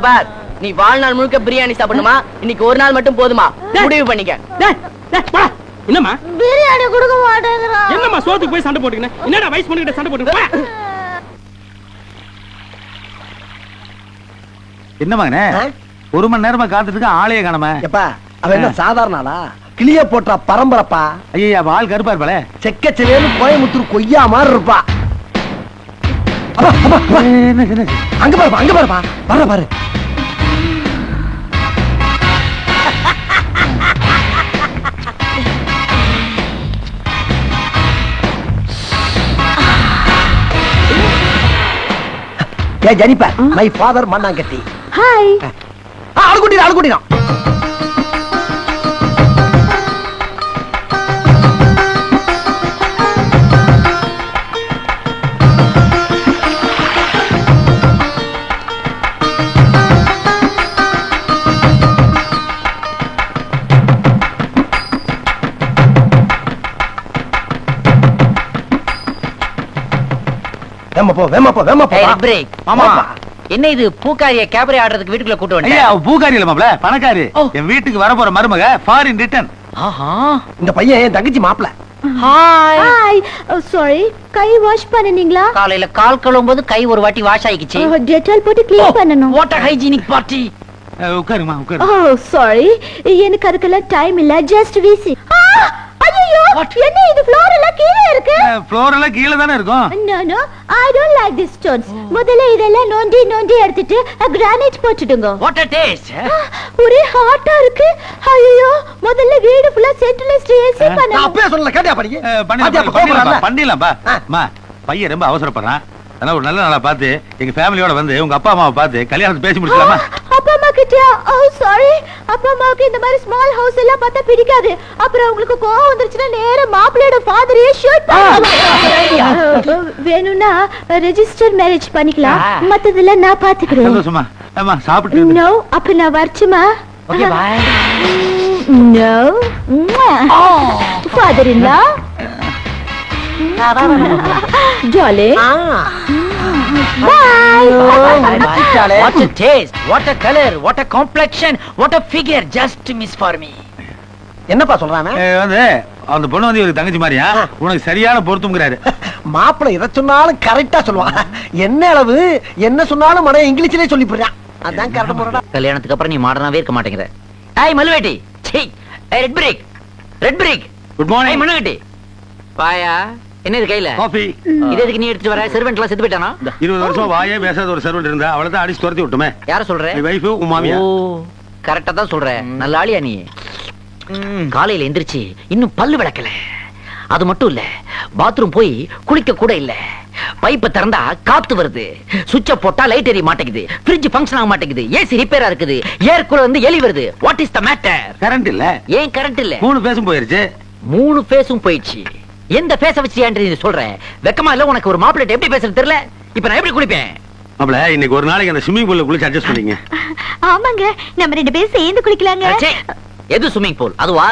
பார், நீ வாழ்நாள் முழுக்க பிரியாணி சாப்பிடணுமா, இன்னைக்கு ஒரு நாள் மட்டும் போதுமா? முடிவு பண்ணிக்க. என்னம்மா பிரியாணி கொடுக்க மாட்டேங்கிறான். என்னம்மா சோத்துக்கு போய் சண்டை போட்டுக்கின? என்னடா வயசு பொண்ணுகிட்ட சண்டை போட்டுக்கின? என்ன மகனே, ஒரு மணி நேரமா காத்துட்டு ஆளையே காணாம. எப்பா அவன் என்ன சாதாரண ஆளா? கிளிய போட்டா பரம்பரப்பா. ஐயா ஆள் கருப்பா இருப்பாளே, செக்கச்செவேன்னு கோயமுத்தூர் கொய்யா மாதிரி இருப்பா. அங்க பாருப்பா, அங்க பாருப்பா, வர பாரு. ஏ Jennifer, my father Mannangatti. Hi. ஆளு கூட்டிடும். என்ன இது பூக்காரிய கேபரே ஆடுறதுக்கு வீட்டுக்குள்ள கூட்டு வந்து? ஐயா பூக்காரி இல்ல மாப்ள, பணக்காரி. என் வீட்டுக்கு வர போற மருமக ஃபாரின் ரிட்டர்ன். இந்த பையன் என் தங்கச்சி மாப்ள. ஹாய். சாரி, கை வாஷ் பண்ணீங்களா? காலையில கால் கழுவும்போது கை ஒரு வாட்டி வாஷ் ஆயிடுச்சு. டெட்டால் போட்டு க்ளீன் பண்ணனும். What a hygienic party. உட்காருமா உட்காரு. ஓ சாரி, எனக்கு அதுக்கெல்லாம் டைம் இல்ல. Just visit. ஐயோ, என்ன இது ஃப்ளோர் எல்லாம் கீழே இருக்கு? ஃப்ளோர் எல்லாம் கீழ தானே இருக்கும். No no, I don't like these stones. முதல்ல இதெல்லாம் நோண்டி எடுத்துட்டு கிரானைட் போட்டுடுங்க. What a taste. ஒரே ஹாட்டா இருக்கு. ஐயோ, முதல்ல வீடு ஃபுல்லா சென்ட்ரலைஸ்ட் ஏசி பண்ணனும். நான் அப்பவே சொல்லல, கேட்டியா படிங்க. பண்ணிடலாம்பா. அம்மா பையன் ரொம்ப அவசரப்படுறான். ஆனா ஒரு நல்ல நாளா பார்த்து எங்க ஃபேமிலியோட வந்து உங்க அப்பா அம்மாவை பார்த்து கல்யாணத்தை பேசி முடிச்சலாமா? அப்பா அம்மா கிட்டயா? ஓ சாரி, அப்பா அம்மாவுக்கு இந்த மாதிரி ஸ்மால் ஹவுஸ் எல்லாம் பார்த்தா பிடிக்காது. அப்புறம் உங்களுக்கு கோவம் வந்துருச்சுன்னா நேரா மாப்பிள்ளையோட ஃபாதரையே ஷூட் பண்ணுவாங்க. வேணும்னா ரெஜிஸ்டர் மேரேஜ் பண்ணிக்கலாம். மத்ததெல்லாம் நான் பாத்துக்கிறேன். சந்தோஷமா? அம்மா சாப்பிட்டு. நோ, அப்ப நான் வரச்சுமா? Okay, bye. No. Father in law. Jolly. Bye. What a taste, what a color, what a complexion, what a figure, just miss for me. என்னப்பா சொல்றானே? வந்து அந்த பொண்ணு வந்து இவருக்கு தங்கச்சி மாதிரியா, உனக்கு சரியான பொருத்தம்ங்கறாரு. மாப்பிள்ளை எதை சொன்னாலும் கரெக்டா சொல்லுவான். என்ன அளவு என்ன சொன்னாலும் மன இங்கிலீஷ்லயே சொல்லி போறான். அதான் கரெக்ட் முறடா. கல்யாணத்துக்கு அப்புறம் நீ மாடர்னாவே இருக்க மாட்டேங்கிற. ஏய் மல்வேட்டி, சீ, ரெட் பிரேக். Good morning. ஏய் மண்ணாங்கட்டி, வாயா. என்ன இது கையில? காபி. இது எதுக்கு நீ எடுத்து வர? சர்வெண்ட்லாம் செத்து போயிட்டானா? 20 வருஷம் வாயே பேசாத ஒரு சர்வெண்ட் இருந்தா அவளை தான் அடிச்சு துரத்தி விட்டுமே. யார சொல்ற? என் வைஃப் உன் மாமியா. ஓ, கரெக்ட்டா தான் சொல்ற. நல்ல ஆளியா நீ. காலையில எந்திரிச்சு இன்னும் பல்லு விளக்கல. அது மட்டும் இல்ல, பாத்ரூம் போய் குளிக்க கூட இல்ல. பைப்பை திறந்தா காத்து வருது, சுவிட்ச போட்டா லைட் எரிய மாட்டேங்குது, ஃப்ரிட்ஜ் ஃபங்க்ஷன் ஆக மாட்டேங்குது, ஏசி ரிப்பேரா இருக்குது, ஏர் கூலர் வந்து எலி வருது. What is the matter? Current இல்ல. ஏன் கரண்ட் இல்ல? 3 பேசும் போயிருச்சு. 3 பேசும் போயிடுச்சு. எந்த பேச வச்சியான்னு நீ சொல்ற? வெக்கமா இல்ல உனக்கு? ஒரு மாப்பிள்ளை எப்படி பேசுறது தெரியல. இப்ப நான் எப்படி குளிப்பேன்? மாப்ள, இன்னைக்கு ஒரு நாளைக்கு அந்த ஸ்விமிங் பூல்ல குளிச்சு அட்ஜஸ்ட் பண்ணீங்க. ஆமாங்க, நம்ம 2 பேரும் சேர்ந்து குளிக்கலாங்க. ச்சே, எது ஸ்விமிங் பூல்? அதுவா?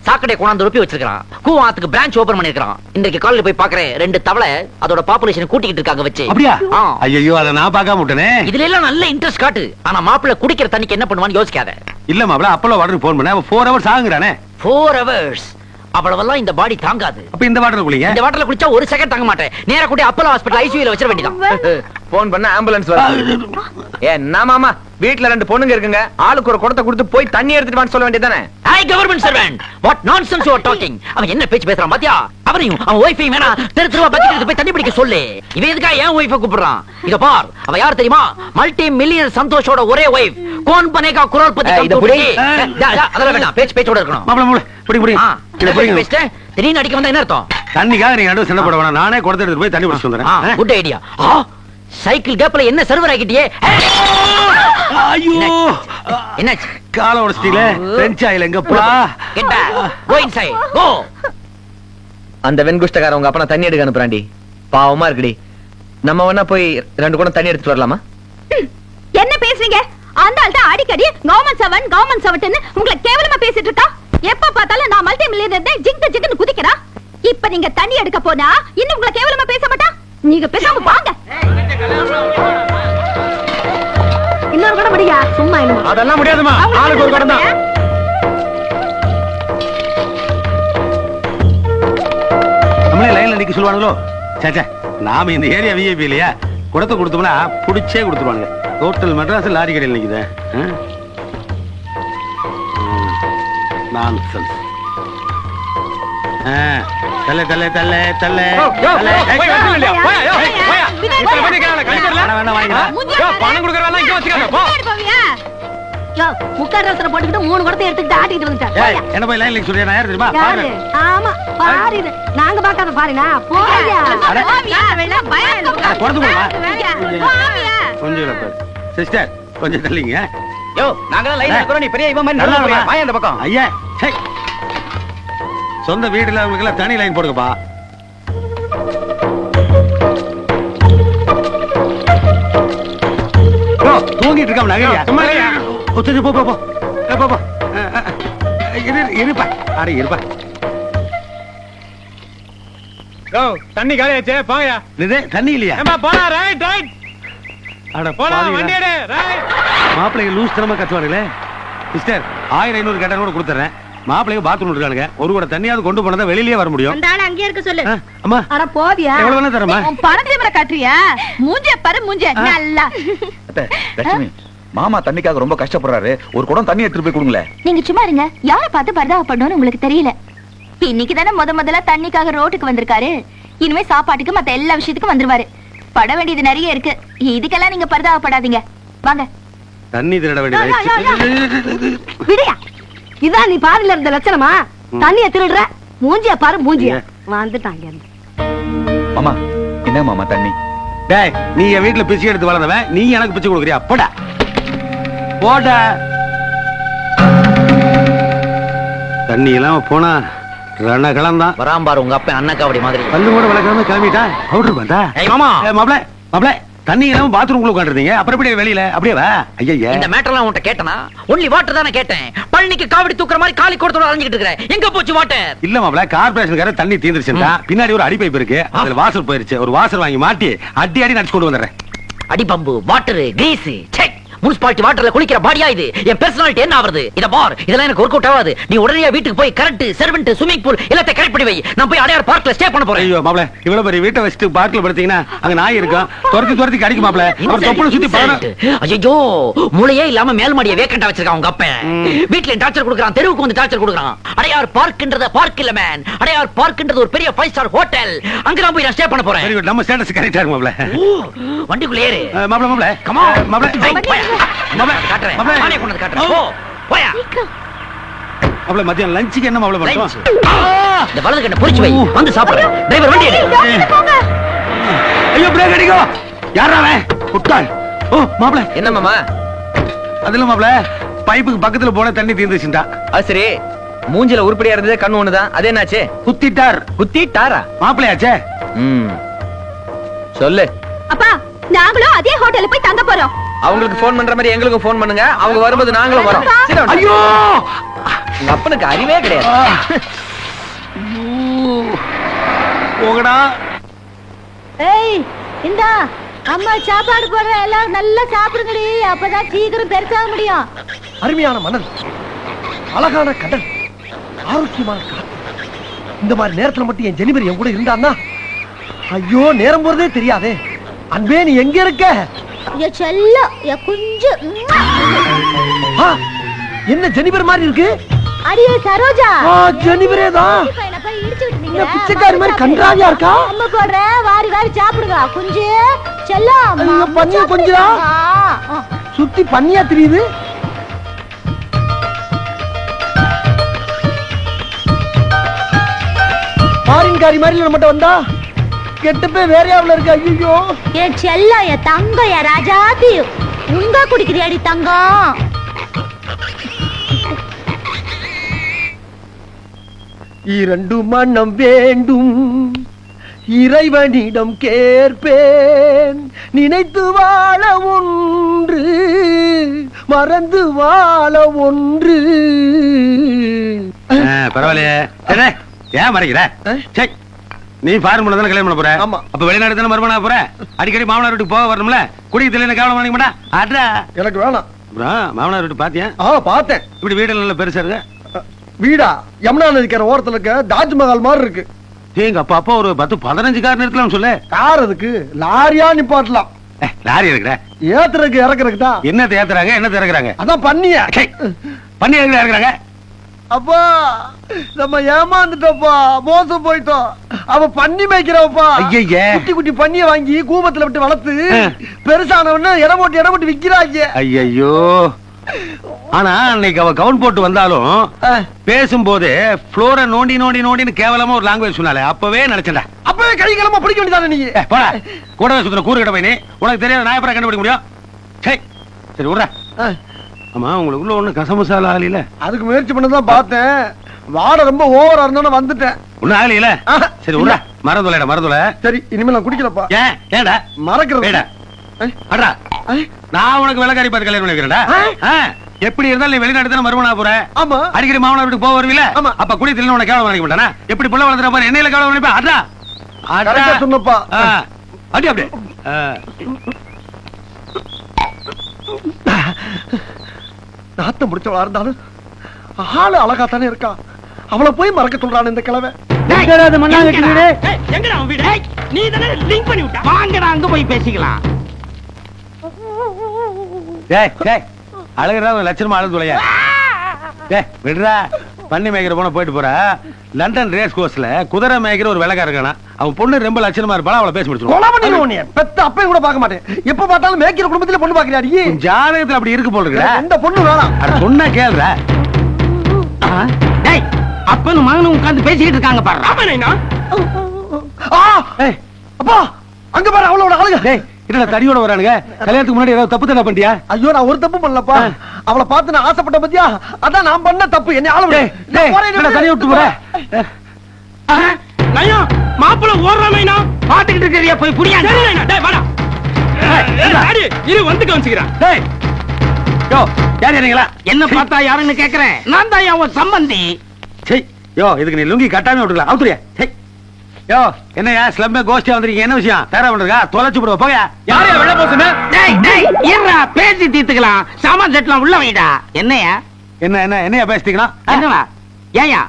சாக்கடை கொண்டாந்து ரொப்பி வச்சிருக்கான். கூவாத்துக்கு பிரான்ச் ஓபன் பண்ணிருக்கான். இன்றைக்கு காலையில போய் பாக்குறேன், 2 தவளை அதோட பாப்புலேஷன் கூட்டிக்கிட்டு இருக்காங்க வச்சு. அப்படியா? ஐயோ, அத நான் பார்க்காம விட்டனே. இதுல எல்லாம் நல்ல இன்ட்ரெஸ்ட் காட்டு. ஆனா மாப்பிள்ளை குடிக்கிற தண்ணிக்கு என்ன பண்ணுவான்னு யோசிக்காத. இல்ல மாப்ள, அப்போலோ வாட்டருக்கு போன் பண்ண 4 hours ஆகுறானே. 4 hours அவ்வளவெல்லாம் இந்த பாடி தாங்காது. அப்ப இந்த வாட்டர்ல குளிங்க. இந்த வாட்டர்ல குளிச்சா 1 செகண்ட் தாங்க மாட்டேன். நேரா கூட்டி அப்போலோ ஹாஸ்பிடல் ஐசியூல வச்சிர வேண்டியதான். போன் பண்ண ஆம்புலன்ஸ் வருது. என்ன மாமா, வீட்ல 2 பொண்ணுங்க இருக்குங்க, ஆளுக்கு ஒரு குடத்தை கொடுத்து போய் தண்ணி எடுத்துட்டு வான்னு சொல்ல வேண்டியதானே? Hi government servant, what nonsense you are talking. அவன் என்ன பேச்சு பேசுறான் பாத்தியா? அவனையும் அவன் வைஃபையும் வேணா தெருவா பக்கெட் எடுத்து போய் தண்ணி பிடிக்க சொல்லு. இவன் எதுக்கா என் வைஃபை கூப்பிடுறான்? இத பார், அவ யார் தெரியுமா? மல்டி மில்லியனர் சந்தோஷோட ஒரே வைஃப். கோன் பனேகா குரோர்பதி. இத புடி. அதெல்லாம் வேணாம், பேச்சோட இருக்கணும். மாப்ள புடி. இத பேசிட்டு திடீர்னு அடிக்க வந்தா என்ன அர்த்தம்? தண்ணிக்காக நீங்க நடுவு சண்டை போட வேணாம். நானே குடத்தை எடுத்து போய் தண்ணி பிடிச்சு வந்துறேன். Good idea. சைக்கிள் கேப்ல என்ன சர்வர் ஆகிட்டியே? ஐயோ, என்னாச்சு? கால உடைச்சிட்டீங்களே. பிரெஞ்ச் ஆயில் எங்கப்பா? Get back. Go inside. Go. அந்த வெண்குஷ்டக்கார உங்க அப்பா தண்ணி எடுக்க அனுப்புறாண்டி. பாவமா இருக்குடி. நம்ம வேணா போய் 2 குடம் தண்ணி எடுத்துட்டு வரலாமா? என்ன பேசுறீங்க? அந்த ஆள் தான் அடிக்கடி கவர்மெண்ட் செவன் உங்களை கேவலமா பேசிட்டு இருக்கா. எப்ப பார்த்தாலும் நான் மல்டி மில்லியனர் ஜிங்கு குதிக்கிறா. இப்ப நீங்க தண்ணி எடுக்க போனா இன்னும் உங்களை கேவலமா பேச மாட்டா. நீங்க பேசாம வாங்க. இன்னொரு கூட முடியா? சும்மா இல்ல. அதெல்லாம் முடியாதுமா. ஆளுக்கு ஒரு குடம் தான். நம்மளே லைன்ல நிக்க சொல்லுவானுங்களோ? சேச்சே, நாம இந்த ஏரியா விஐபி இல்லையா? குடத்தை கொடுத்தோம்னா புடிச்சே கொடுத்துருவானுங்க. டோட்டல் மெட்ராஸ் லாரி கடையில் நிக்குது. நான்சென்ஸ். தல்லே தல்லே தல்லே தல்லே. பணம் கொடுக்கறதெல்லாம் இங்க வச்சுக்காத. போ. முக்கார் ரசனை போட்டுக்கிட்டு 3 குடத்தை எடுத்துக்கிட்டு ஆட்டிட்டு வந்துட்டான். என்ன போய் லைன்ல சொல்றியா? நான் யார் தெரியுமா? யாரு? ஆமா பாரு இது. நாங்க பார்க்காத பாருங்க. போயா. கொஞ்சம் சிஸ்டர் கொஞ்சம் தள்ளிங்க. யோ, நாங்கலாம் லைன்ல இருக்கறோம். நீ பெரிய இவன் மாதிரி நடந்து போறியா? வாயா அந்த பக்கம். ஐயா, சே. சொந்த வீடுல அவங்களுக்கு எல்லாம் தனி லைன் போடுங்கப்பா. தூங்கிட்டு இருக்காம நகையா? போ போ போ போ போ. இருப்பா. அட இருப்பா. தண்ணி காலியாச்சே. போயா. இது தண்ணி இல்லையா? போனா. Right right. அட போனா வண்டி எடு. ரைட். மாப்பிள்ளைங்க லூஸ் தரமா கத்துவானுங்களே. சிஸ்டர் 1500 கேட்டா கூட கொடுத்துறேன். மாப்பிள்ளைங்க பாத்ரூம் இருக்கானுங்க. ஒரு கூட தண்ணியாவது கொண்டு போனா வெளியிலே வர முடியும். அந்த ஆளு அங்கேயே இருக்க சொல்லு. அம்மா. அட போவியா? எவ்வளவு வேணா தரமா? பணத்தை மேல காட்டுறியா? மூஞ்சே பாரு மூஞ்சே. நல்லா. லட்சுமி, மாமா தண்ணிக்காக ரொம்ப கஷ்டப்படுறாரு. ஒரு குடம் தண்ணி எடுத்துட்டு போய் கொடுங்களேன். நீங்க சும்மா இருங்க. யாரை பார்த்து பரிதாபப்படணும்னு உங்களுக்கு தெரியல. இன்னைக்கு தானே முதல்ல தண்ணிக்காக ரோட்டுக்கு வந்திருக்காரு. இனிமே சாப்பாட்டுக்கு மத்த எல்லா விஷயத்துக்கும் வந்துருவாரு. பட வேண்டியது நிறைய இருக்கு. இதுக்கெல்லாம் நீங்க பரிதாபப்படாதீங்க. வாங்க. தண்ணி திருட வேண்டியது. விடியா. இதான் நீ பாருல இருந்த லட்சணமா? தண்ணிய திருடுற. மூஞ்சிய பாரு மூஞ்சிய. வந்துட்டாங்க. மாமா, என்ன மாமா தண்ணி? டேய், நீ என் வீட்டுல பிச்சை எடுத்து வளர்ந்தவன், நீ எனக்கு பிச்சை கொடுக்குறியா? போடா போடா. தண்ணி எல்லாம் போனா ரணகலம் தான். வராம்பாரு உங்க அப்பா அண்ணக்காவடி மாதிரி. பல்லு கூட வளர்க்காம கிளம்பிட்டா. பவுடர் பண்ணா. மாமா. மாப்ள மாப்ள தண்ணி எல்லாம் பாத்ரூம்குள்ள உட்காந்துருந்தீங்க. அப்புறம் எப்படி வெளியில? அப்படியே வா. ஐயா, இந்த மேட்டர்லாம் உன்கிட்ட கேட்டனா? ஒன்லி வாட்டர் தானே கேட்டேன். பழனிக்கு காவடி தூக்குற மாதிரி காலி கொடுத்து அலைஞ்சிட்டு இருக்கற. எங்க போச்சு வாட்டர்? இல்ல மாப்ள, கார்ப்பரேஷன்கார தண்ணி தீந்துருச்சுடா. பின்னாடி ஒரு அடி பைப் இருக்கு. அதுல வாசர் போயிருச்சு. ஒரு வாசர் வாங்கி மாட்டி அடி நடிச்சு கொண்டு வந்துறேன். அடி pump, water, grease, check. Municipality வாட்டர்ல குளிக்கிற பாடியா இது? என் பர்சனாலிட்டி என்ன ஆவறது? இத பார், இதெல்லாம் எனக்கு ஒர்க் அவுட் ஆகாது. நீ உடனே வீட்டுக்கு போய் கரெக்ட் சர்வெண்ட் ஸ்விமிங் பூல் எல்லாத்தையும் கரெக்ட் பண்ணி வை. நான் போய் அடையார் பார்க்ல ஸ்டே பண்ண போறேன். ஐயோ மாப்ள, இவ்வளவு பெரிய வீட்டை வச்சுட்டு பார்க்ல படுத்தீங்கன்னா அங்க நாய் இருக்கும். துரத்தி கடிக்கும் மாப்ள. அவர் தொப்புள சுத்தி பாரு. ஐயோ, மூளையே இல்லாம மேல் மாடியை வேக்கண்டா வச்சிருக்கான் உங்க அப்பன். வீட்ல டார்ச்சர் கொடுக்கறான், தெருவுக்கு வந்து டார்ச்சர் கொடுக்கறான். அடையார் பார்க்ன்றது பார்க் இல்ல மேன். அடையார் பார்க்ன்றது ஒரு பெரிய 5 ஸ்டார் ஹோட்டல். அங்க நான் போய் ஸ்டே பண்ண போறேன். Very good. நம்ம ஸ்டேட்டஸ் கரெக்ட்டா இருக்கு மாப்ள. வண்டிக்குள்ள ஏறு மாப்ள. கம் ஆன் மாப்ள. மாப்ள காட்றேன். நானே கொண்டு வந்து காட்றேன். போ போயா. மாப்ள மதியம் லஞ்சுக்கு என்ன மாப்ள பண்றோம்? இந்த வலது கண்ணை பொரிச்சு வை. வந்து சாப்பிடுறேன். டிரைவர் வண்டி எடு. ஐயோ பிரேக் அடிக்கோ. யாரா அவன்? புட்டாள். ஓ மாப்ள. என்ன மாமா? அதுல மாப்ள பைப்புக்கு பக்கத்துல போன தண்ணி தீந்துச்சுடா. அது சரி. மூஞ்சில உருப்படியா இருந்ததே கண்ணு ஒண்ணுதான். அது என்னாச்சு? குத்திட்டாரா? மாப்ளையாச்சே. சொல்லு. அப்பா, நாங்களும் அதே ஹோட்டல்ல போய் தங்க போறோம். அவங்களுக்கு போன் பண்ற மாதிரி எங்களுக்கும் போன் பண்ணுங்க. அவங்க வரும்போது நாங்களும் வரோம். ஐயோ, உங்க அப்பனுக்கு அறிவே கிடையாது. போகடா. ஏய், இந்தா அம்மா சாப்பாடு போடுற. எல்லாரும் நல்லா சாப்பிடுங்கடி. அப்பதான் சீக்கிரம் பெருசாக முடியும். அருமையான மணல், அழகான கடல், ஆரோக்கியமான காற்று. இந்த மாதிரி நேரத்துல மட்டும் என் ஜெனிபர் என் கூட இருந்தான்னா, ஐயோ நேரம் போறதே தெரியாதே. அன்பே, நீ எங்க இருக்க? செல்லம், குஞ்சு. என்ன ஜெனிபர் மாதிரி இருக்கு? அடியே சரோஜா. ஜெனிபரே தான். இந்த பிச்சைக்காரி மாதிரி கன்றாவியா இருக்கா? அம்மா போடுற, வாரி வாரி சாப்பிடுங்க. குஞ்சு செல்லம். பன்னியா கொஞ்சா சுத்தி பண்ணியா தெரியுது. பாரின்காரி மாதிரி நம்மகிட்ட வந்தா கெட்டுப்பே வேறையாவுல இருக்கு. ஐயோ, என் செல்லம், என் தங்கம், என் ராஜாத்தி. உங்க குடிக்கிறியாடி தங்கம்? இரண்டு மனம் வேண்டும் இறைவனிடம் கேட்பேன் நினைத்து வாழ ஒன்று மறந்து வாழ ஒன்று. பரவாயில்லையே ஏன் மறைக்கிற? நீ ஃபாரின் பண்ண தானே கல்யாணம் பண்ண போற? ஆமா. அப்ப வெளிநாடு தானே மறுமண போற? அடிக்கடி மாமனார் வீட்டுக்கு போக வரணும்ல? குடிக்கிறதுல என்ன கவலை பண்ணிக்க மாட்டா? அட்ரா எனக்கு வேணாம். மாமனார் வீட்டு பாத்தியா? பார்த்தேன். இப்படி வீடு நல்ல பெருசா இருக்கு. வீடா யமுனா நதிக்கிற ஓரத்துல இருக்க தாஜ்மஹால் மாதிரி இருக்கு. எங்க அப்பா அப்பா ஒரு 10-15 கார் நிறுத்தலாம் சொல்லு. கார் அதுக்கு லாரியா நிப்பாட்டலாம். லாரி இருக்கிற ஏத்துறதுக்கு இறக்குறதுக்கு தான். என்ன ஏத்துறாங்க என்ன இறக்குறாங்க? அதான் பண்ணியா பண்ணி இறக்குறாங்க. அப்பா நம்ம ஏமாந்துட்டோப்பா, மோசம் போயிட்டோம். அவ பண்ணி மேய்க்கிறவப்பா. ஐயே குட்டி குட்டி பண்ணிய வாங்கி கூபத்துல விட்டு வளர்த்து பெருசானவன்னு இடம் போட்டு விக்கிறாங்க. ஐயோ ஆனா அன்னைக்கு அவ கவுன் போட்டு வந்தாலும் பேசும்போது ஃப்ளோரை நோண்டி நோண்டி நோண்டின்னு கேவலமா ஒரு லாங்குவேஜ் சொன்னாலே அப்பவே நினைச்சேன்டா. அப்பவே கை கிளம்ப பிடிக்க வேண்டியதானே நீ? போடா கூடவே சுத்துற கூறு கிட்ட போய் நீ உனக்கு தெரியாத நான் எப்பறம் கண்டுபிடிக்க முடியும்? சரி விடுறா. ஆமா உங்களுக்குள்ள ஒண்ணு கசமசாலா ஆகல? அதுக்கு முயற்சி பண்ணதான் பார்த்தேன். வாட ரொம்ப ஓவரா இருந்தா வந்துட்டேன். ஒண்ணு ஆகல. சரி விடுறா. மறந்துல சரி இனிமேல் நான் குடிக்கலப்பா. ஏன்டா மறக்கிறேன்? அடா நான் உனக்கு வெள்ளக்காரி பார்த்து கல்யாணம் பண்ணிக்கிறேன்டா. எப்படி இருந்தாலும் நீ வெளிநாடு தானே மறுமணா போற? ஆமா. அடிக்கடி மாமனார் வீட்டுக்கு போக வருவீல? ஆமா. அப்ப குடித்துல உனக்கு கேவலம் நினைக்க மாட்டானா? எப்படி புள்ள வளர்த்துற பாரு என்னையில கேவலம் நினைப்பா? அடா அடா சொன்னப்பா. அடி அப்படியே நாத்தம் முடிச்சவளா இருந்தாலும் ஆளு அழகா தானே இருக்கா. அவளை போய் மறக்க சொல்றான் இந்த கிழமை. நீ தானே லிங்க் பண்ணி விட்ட. வாங்கடா அங்க போய் பேசிக்கலாம். அழகுறா லட்சணமா அழகு துளையா விடுறா. பண்ணி மேய்க்கிற போன போயிட்டு போற. லண்டன் ரேஸ் கோர்ஸ்ல குதிரை மேய்க்கிற ஒரு விலகா இருக்கானா. அவன் பொண்ணு ரொம்ப லட்சணமா இருப்பாளா. அவளை பேசி முடிச்சிருவோம். பெத்த அப்பையும் கூட பார்க்க மாட்டேன். எப்ப பார்த்தாலும் மேய்க்கிற குடும்பத்துல பொண்ணு பாக்குறியா? ஜாதகத்துல அப்படி இருக்கு போல இருக்கு. எந்த பொண்ணு வேணாம். சொன்னா கேளுற. அப்பனும் மகனும் உட்கார்ந்து பேசிக்கிட்டு இருக்காங்க பாரு. அப்பா அங்க பாரு அவளோட அழகு. என்ன தடியோட வரானுங்க? கல்யாணத்துக்கு முன்னாடி ஏதாவது தப்பு தானே பண்ணியா? ஐயோ நான் ஒரு தப்பு பண்ணலப்பா. அவளை பார்த்து நான் ஆசைப்பட்ட பத்தியா? அதான் நான் பண்ண தப்பு. என்ன ஆள விடு. தனியா விட்டு போற. மாப்பிள்ள ஓடுறாமைனா பாத்துக்கிட்டு இருக்கறியா? போய் புரியா? டேய் வாடா. இரு வந்து கவனிச்சுக்கிறேன். டேய் யோ யார் நீங்களா? என்ன பார்த்தா யாருன்னு கேக்குறேன். நான் தான் அவன் சம்பந்தி. சரி யோ இதுக்கு நீ லுங்கி கட்டாம விட்டுக்கலாம். அவுத்துறியா? சரி யோ என்னையா ஸ்லம்மே கோஷ்டியா வந்திருக்கீங்க? என்ன விஷயம்? தேரா பண்றா தொலைச்சு போடுவ போங்க. யாரையா வெள்ள போசுன? டேய் டேய் இருடா பேசி தீர்த்துக்கலாம். சாமான் செட்லாம் உள்ள வைடா. என்னையா என்னையா பேசிட்டீங்களா? என்னவா? ஏயா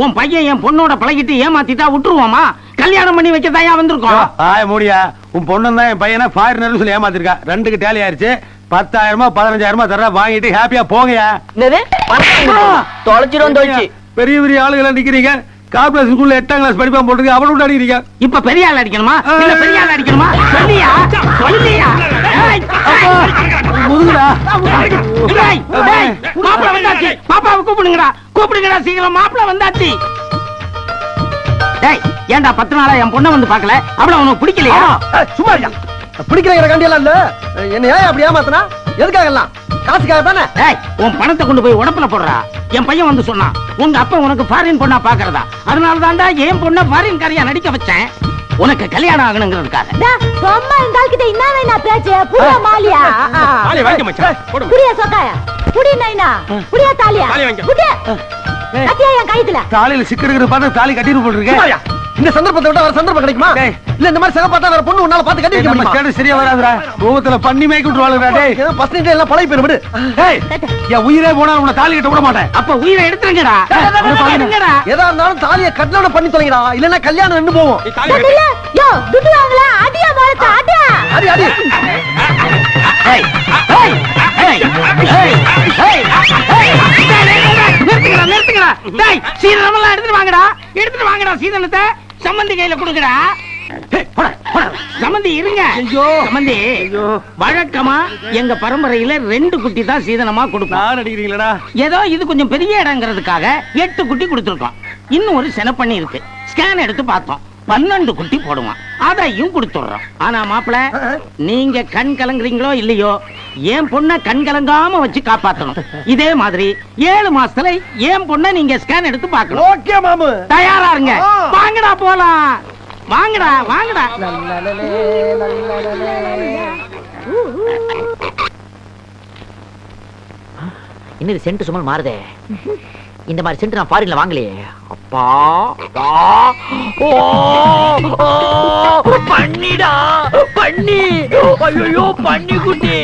உன் பையன் என் பொண்ணோட பழகிட்டு ஏமாத்திட்டா விட்டுருவோமா? கல்யாணம் பண்ணி வைக்கதாயா வந்திருக்கோம். ஆய மூடியா. உன் பொண்ணு தான் என் பையனை ஃபாரினர் சொல்லி ஏமாத்திருக்கா. ரெண்டுக்கு டேலி ஆயிருச்சு. 10,000 15,000 தர்றா வாங்கிட்டு ஹாப்பியா போங்கயா. தொலைச்சிரும் தொலைச்சு பெரிய பெரிய ஆளுகளா நிக்கிறீங்க. கார்பரேஷன் ஸ்கூல்ல 8ஆம் கிளாஸ் படிப்பான் போட்டுருக்கு. அவளோட அடிக்கிறீங்க. இப்ப பெரிய ஆள் அடிக்கணுமா இல்ல பெரிய ஆள் அடிக்கணுமா? சொல்லியா சொல்லியா? முதுகுடா. மாப்பிள வந்தாச்சு. பாப்பாவை கூப்பிடுங்கடா சீக்கிரம். மாப்பிள வந்தாச்சு. டேய் ஏன்டா 10 நாளா என் பொண்ணை வந்து பாக்கல? அவள உனக்கு பிடிக்கலையா? சும்மா பிடிக்கிற கண்டியெல்லாம் இல்ல. என்ன ஏன் அப்படி ஏமாத்தனா? எதுக்காக எல்லாம்? காசுக்காக தானே? டேய் உன் பணத்தை கொண்டு போய் உடப்புல போடுறா. என் பையன் வந்து சொன்னான் உங்க அப்பா உனக்கு ஃபாரின் பொண்ணா பாக்குறதா. அதனால தான்டா என் பொண்ணை ஃபாரின் காரியா நடிக்க வச்சேன். உனக்கு கல்யாணம் ஆகணுங்கிறதுக்காக. சும்மா இந்த ஆள்கிட்ட என்ன வேணா பேச்சு? புடியா மாலியா? மாலி வாங்கி மச்சான். போடு. புடியா சொக்காயா? புடி நைனா? புடியா தாலியா? புடி. கட்டியா என் கைத்துல. தாலியில சிக்கடுகிற பார்த்து தாலி கட்டிட்டு போட்டுருக்கேன். இந்த சந்தர்ப்பத்தை விட வேற சந்தர்ப்பம் கிடைக்குமா? இல்ல இந்த மாதிரி சக பார்த்தா வேற பொண்ணு உன்னால பார்த்து கட்டி வைக்க முடியுமா? கேடு சரியா வராதுடா. கோவத்துல பண்ணி மேய்க்கு விட்டுவாளுடா. டேய் ஏதோ ஃபர்ஸ்ட் நைட் எல்லாம் பழைய பேர் விடு. டேய் என் உயிரே போனா உன்னை தாலி கட்ட விட மாட்டேன். அப்ப உயிரை எடுத்துறங்கடா. ஏதா இருந்தாலும் தாலியை கட்டணம் பண்ணி தொலைங்கடா. இல்லன்னா கல்யாணம் நின்னு போவோம். இல்ல யோ துட்டு வாங்கல. அடியா மாலத்த அடியா. அடி அடி. ஏய் ஏய் ஏய் ஏய் ஏய் நிறுத்துங்கடா. டேய் சீதனமெல்லாம் எடுத்துட்டு வாங்கடா. சீதனத்தை சம்பந்தி கையில கொடுங்கடா. சம்பந்தி இருங்க. சம்பந்தி வழக்கமா எங்க பரம்பரையில 2 குட்டி தான் சீதனமா கொடுப்போம். அடிக்கிறீங்களா? ஏதோ இது கொஞ்சம் பெரிய இடங்கிறதுக்காக 8 குட்டி கொடுத்துருக்கோம். இன்னும் ஒரு செனப்பண்ணி இருக்கு. ஸ்கேன் எடுத்து பார்த்தோம் 12 குட்டி போடுவான். அதையும் கொடுத்துடுறோம். ஆனா மாப்பிள நீங்க கண் கலங்குறீங்களோ இல்லையோ என் பொண்ண கண் கலங்காம வச்சு காப்பாத்தணும். இதே மாதிரி 7 மாசத்துல என் பொண்ண நீங்க ஸ்கேன் எடுத்து பார்க்கணும். ஓகே மாமு. தயாரா இருங்க. வாங்கடா போலாம். வாங்கடா வாங்கடா. இன்னும் சென்ட் சுமல் மாறுதே. இந்த மாதிரி சென்ட் நான் ஃபாரின்ல வாங்கலையே. அப்பா பண்ணிடா பண்ணி. ஐயோ பண்ணி குட்டி.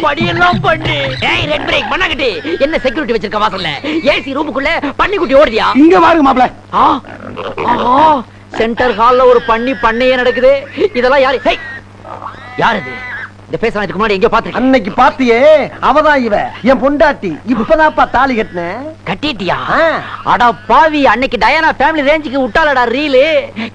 படியெல்லாம் பண்ணி. ஏய் ரெட் பிரேக் பண்ணாங்கட்டி. என்ன செக்யூரிட்டி வச்சிருக்க வாசல்ல? ஏசி ரூமுக்குள்ள பண்ணி குட்டி ஓடுதியா? இங்க பாருங்க மாப்ள. சென்டர் ஹால்ல ஒரு பண்ணையே நடக்குது. இதெல்லாம் யாரு? யார் இது? இந்த பேச இதுக்கு முன்னாடி எங்க பாத்து? அன்னைக்கு பாத்தியே, அவதான் இவ என் பொண்டாட்டி. இப்பதான்ப்பா தாலி கட்டினேன். கட்டிட்டியா? அடா பாவி, அன்னைக்கு டயானா ஃபேமிலி ரேஞ்சுக்கு விட்டாலடா ரீலு.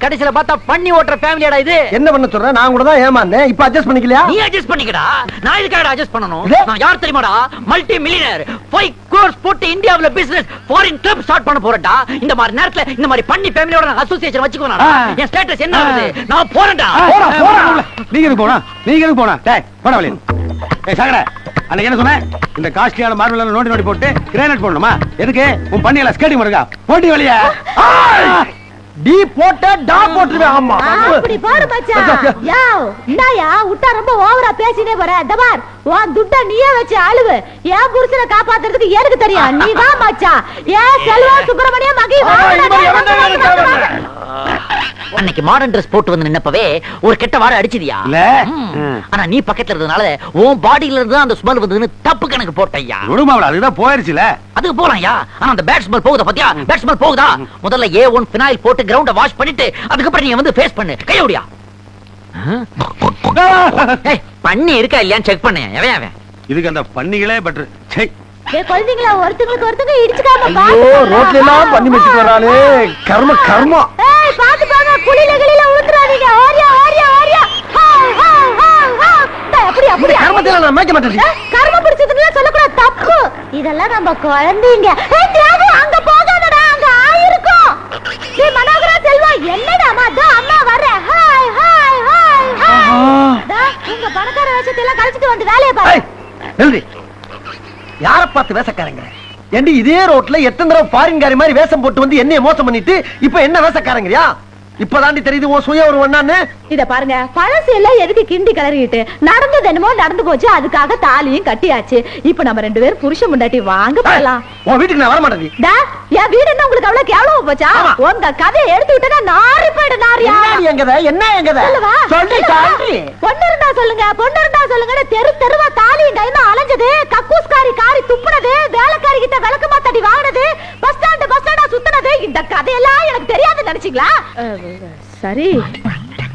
கடைசில பார்த்தா பண்ணி ஓட்டுற ஃபேமிலியாடா இது. என்ன பண்ண சொல்ற? நான் கூட தான் ஏமாந்தேன். இப்ப அட்ஜஸ்ட் பண்ணிக்கலையா? நீ அட்ஜஸ்ட் பண்ணிக்கடா. நான் இதுக்காக அட்ஜஸ்ட் பண்ணனும்? நான் யார் தெரியுமாடா? மல்டி மில்லியனர் 5 crores போட்டு இந்தியாவுல பிசினஸ் ஃபாரின் கிளப் ஸ்டார்ட் பண்ண போறடா. இந்த மாதிரி நேரத்துல இந்த மாதிரி பண்ணி ஃபேமிலியோட நான் அசோசியேஷன் வச்சுக்கோனா? என் ஸ்டேட்டஸ் என்ன ஆகுது? நான் போறேன்டா. போடா. நீங்க எதுக்கு போனா? டேய் போடா வெளிய. ஏய் சாகர, அன்னைக்கு என்ன சொன்ன? இந்த காஸ்ட்லியான மார்பிள் நோண்டி போட்டு கிரானைட் போடணுமா? எதுக்கு? உன் பண்ணையில ஸ்கேட்டிங் இருக்கா? போட்டி வெளிய. டி போட்ட டா போட்டுருவே. ஆமா அப்படி பாரு மச்சான். யோவ் இந்தாயா உட்டா ரொம்ப ஓவரா பேசினே போற. இந்த பார், உன் துட்ட நீயே வச்சு அழுவு. ஏன் புருஷனை காப்பாத்துறதுக்கு எனக்கு தெரியும். நீ வா மச்சான். ஏன் செல்வா சுப்பிரமணியம் மகி அன்னைக்கு மாடர்ன் Dress போட்டு வந்து நின்னப்பவே ஒரு கெட்ட வாடை அடிச்சிதியா? இல்ல. ஆனா நீ பக்கத்துல இருந்தனால உன் பாடியில இருந்து அந்த ஸ்மெல் வந்ததுன்னு தப்பு கணக்கு போட்டய்யா. விடுமாவள, அதுதான் போயிருச்சுல. அதுக்கு போறான்யா. ஆனா அந்த பேட் ஸ்மெல் போகுதா பாத்தியா? பேட் ஸ்மெல் போகுதா? முதல்ல A1 ஃபினாயில் போட்டு கிரவுண்ட வாஷ் பண்ணிட்டு அதுக்கப்புறம் நீ வந்து ஃபேஸ் பண்ணு. கையோடியா. ஏய் பண்ணி இருக்கா இல்லையான்னு செக் பண்ணு. எவன் இதுக்கு அந்த பண்ணிகளே பெட்டர். சே குழந்தைங்களா ஒருத்தங்களுக்கு ஒருத்தங்க இடிச்சுக்காம ஐயோ, ரோட்ல எல்லாம் பண்ணி வச்சிட்டு வரானே. கர்ம. ஏய் பாத்து பாங்க, குளில ஊத்துறாதீங்க. ஓரியா. அப்படி கர்மத்தில நான் மேய்க்க மாட்டேன். கர்ம பிடிச்சதுன்னு சொல்லக்கூடாது, தப்பு. இதெல்லாம் நம்ம குழந்தைங்க. ஏய் தியாகு, அங்க போகாதடா, அங்க ஆயிருக்கும். டேய் மனோகரா செல்வா, என்னடா அம்மா வர. ஹாய். டா உங்க பணக்கார வேஷத்தை எல்லாம் கழிச்சிட்டு வந்து வேலைய பாரு. நில்றி. யார பார்த்து வேஷக்காரங்க? ஏண்டி இதே ரோட்ல எத்தனை தடவை ஃபாரின்காரி மாதிரி வேஷம் போட்டு வந்து என்னைய மோசம் பண்ணிட்டு இப்ப என்ன வேஷக்காரங்கறியா? இப்பதாண்டி தெரியுது உன் சுய ஒரு ஒண்ணான்னு. இத பாருங்க, பழசு எல்லாம் எதுக்கு கிண்டி கலறிட்டு? நடந்தது என்னமோ நடந்து போச்சு. அதுக்காக தாலியும் கட்டியாச்சு. இப்ப நம்ம 2 பேரும் புருஷன் முண்டாட்டி வாங்க போலாம். உன் வீட்டுக்கு நான் வர மாட்டேன். டா என் வீடு என்ன உங்களுக்கு அவ்வளவு கேவலமா போச்சா? உங்க கதையை எடுத்து விட்டா நாரி போயிடு. நாரியா என்ன எங்கத சொல்லி தாண்டி பொண்ணு இருந்தா சொல்லுங்க. தெருவா தாலியும் கைமா அலைஞ்சது, கக்கூஸ்காரி காரி துப்புனது, வேலைக்காரி கிட்ட விளக்கு மாத்தாடி வாங்கினது, பஸ் ஸ்டாண்டா சுத்தினது, இந்த கதையெல்லாம் எனக்கு தெரியாது நினைச்சீங்களா? சரி,